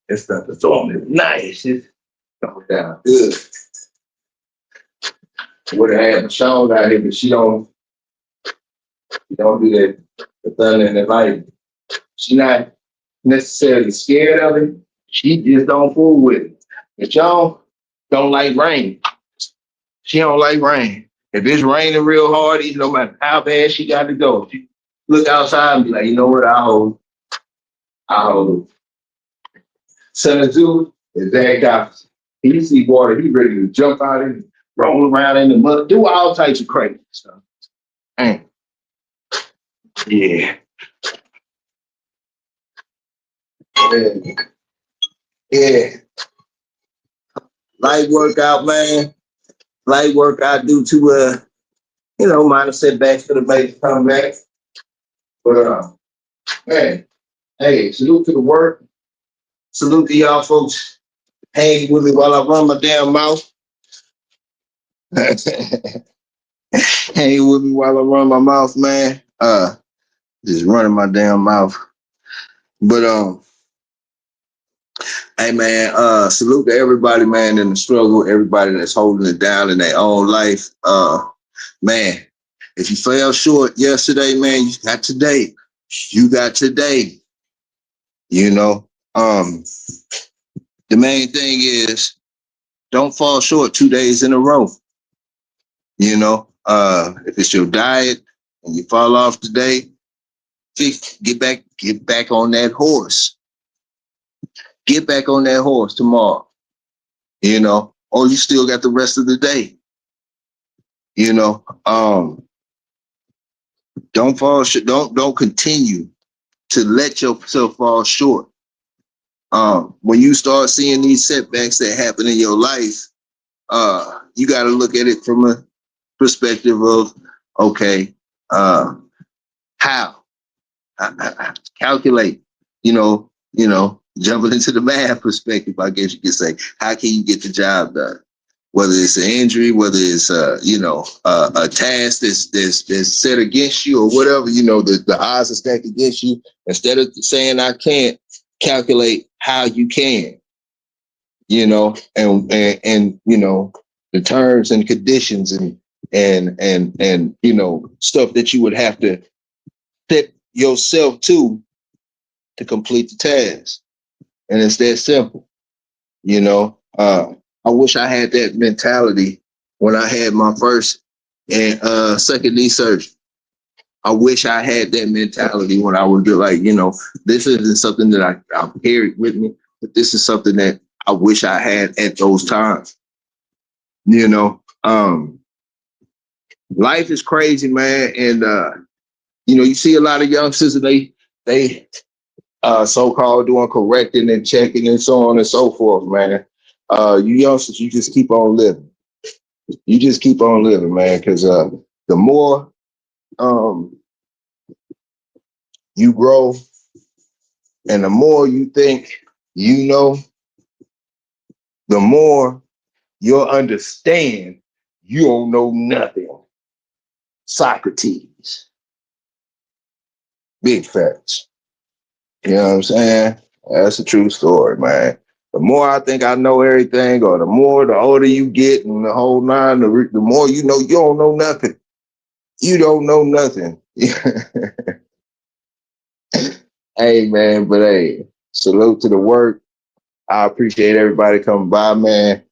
this stuff is on nice. It's going down good. Would have had Michonne out here, but she don't do that. The thunder and the light. She not necessarily scared of it. She just don't fool with it. Michonne don't like rain. She don't like rain. If it's raining real hard, no matter how bad she got to go, she look outside and be like, you know what, I'll hold. Son of Zeus is that guy. He see water, he ready to jump out and roll around in the mud, do all types of crazy stuff. And yeah. Yeah. Light workout, man. Light workout due to minor setbacks for the baby come back. But man, hey, salute to the work. Salute to y'all folks. Hang with me while I run my damn mouth. Hang with me while I run my mouth, man. Just running my damn mouth. But hey man, salute to everybody, man, in the struggle, everybody that's holding it down in their own life. Man, if you fell short yesterday, man, you got today. You got today. You know. The main thing is don't fall short 2 days in a row. You know, if it's your diet and you fall off today, get back on that horse. Get back on that horse tomorrow. You know, or you still got the rest of the day. You know, don't fall short. Don't continue to let yourself fall short. When you start seeing these setbacks that happen in your life, you got to look at it from a perspective of, okay, how? Calculate, jumping into the math perspective, I guess you could say, how can you get the job done? Whether it's an injury, whether it's a task that's set against you or whatever, the odds are stacked against you. Instead of saying I can't, calculate how you can, and the terms and conditions and stuff that you would have to set yourself to complete the task. And it's that simple. I wish I had that mentality when I had my first and second knee surgery. I wish I had that mentality when I would be like, this isn't something that I carried with me, but this is something that I wish I had at those times. Life is crazy, man. And, you see a lot of youngsters and they so-called doing correcting and checking and so on and so forth, man. You youngsters, you just keep on living. You just keep on living, man, because the more you grow and the more you think the more you'll understand you don't know nothing. Socrates. Big facts. You know what I'm saying? That's a true story, man. The more I think I know everything, or the older you get and the whole nine, the more you don't know nothing. You don't know nothing. Hey, man, but hey, salute to the work. I appreciate everybody coming by, man.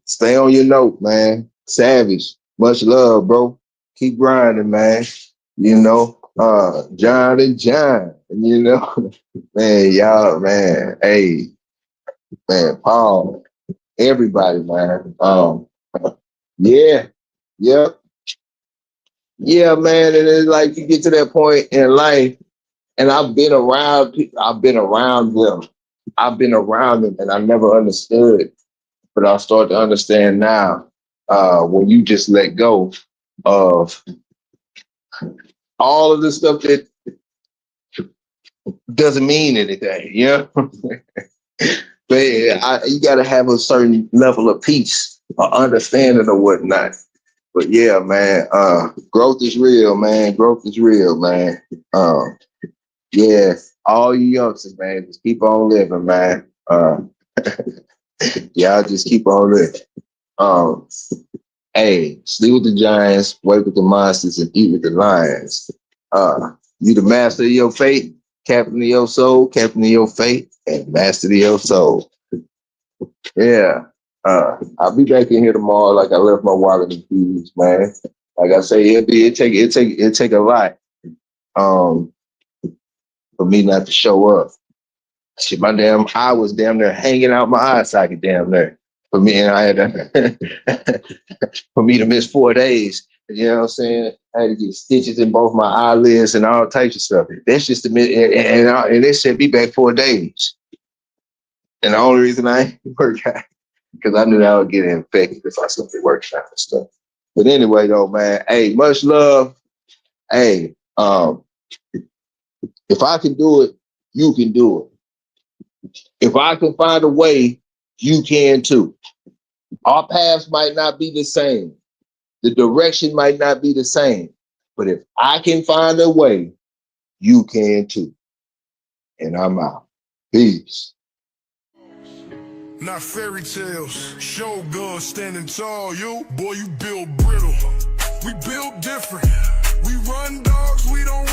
Stay on your note, man. Savage. Much love, bro. Keep grinding, man. John and John, man, y'all, man. Hey, man, Paul, everybody, man. Yeah, yep. Yeah, man. And it's like you get to that point in life, and I've been around people, I've been around them, and I never understood. But I start to understand now, when you just let go of all of the stuff that doesn't mean anything, You gotta have a certain level of peace or understanding or whatnot. But yeah, man, growth is real, man. Growth is real, man. Yeah, all you youngsters, man, just keep on living, man. Y'all just keep on living. Um, hey, sleep with the giants, wake with the monsters, and eat with the lions. You the master of your fate, captain of your soul, captain of your fate, and master of your soul. Yeah. I'll be back in here tomorrow like I left my wallet and keys, man. Like I say, it take a lot for me not to show up. Shit, my damn eye was damn near hanging out my eye socket damn near. For me, and I had to for me to miss 4 days. You know what I'm saying? I had to get stitches in both my eyelids and all types of stuff. That's just and they sent me back 4 days. And the only reason I ain't work out because I knew that I would get infected if I simply worked out and stuff. But anyway, though, man, hey, much love. Hey, if I can do it, you can do it. If I can find a way, you can too. Our paths might not be the same. The direction might not be the same. But if I can find a way, you can too. And I'm out. Peace. Not fairy tales, Shogun standing tall. You, boy, you build brittle. We build different. We run dogs, we don't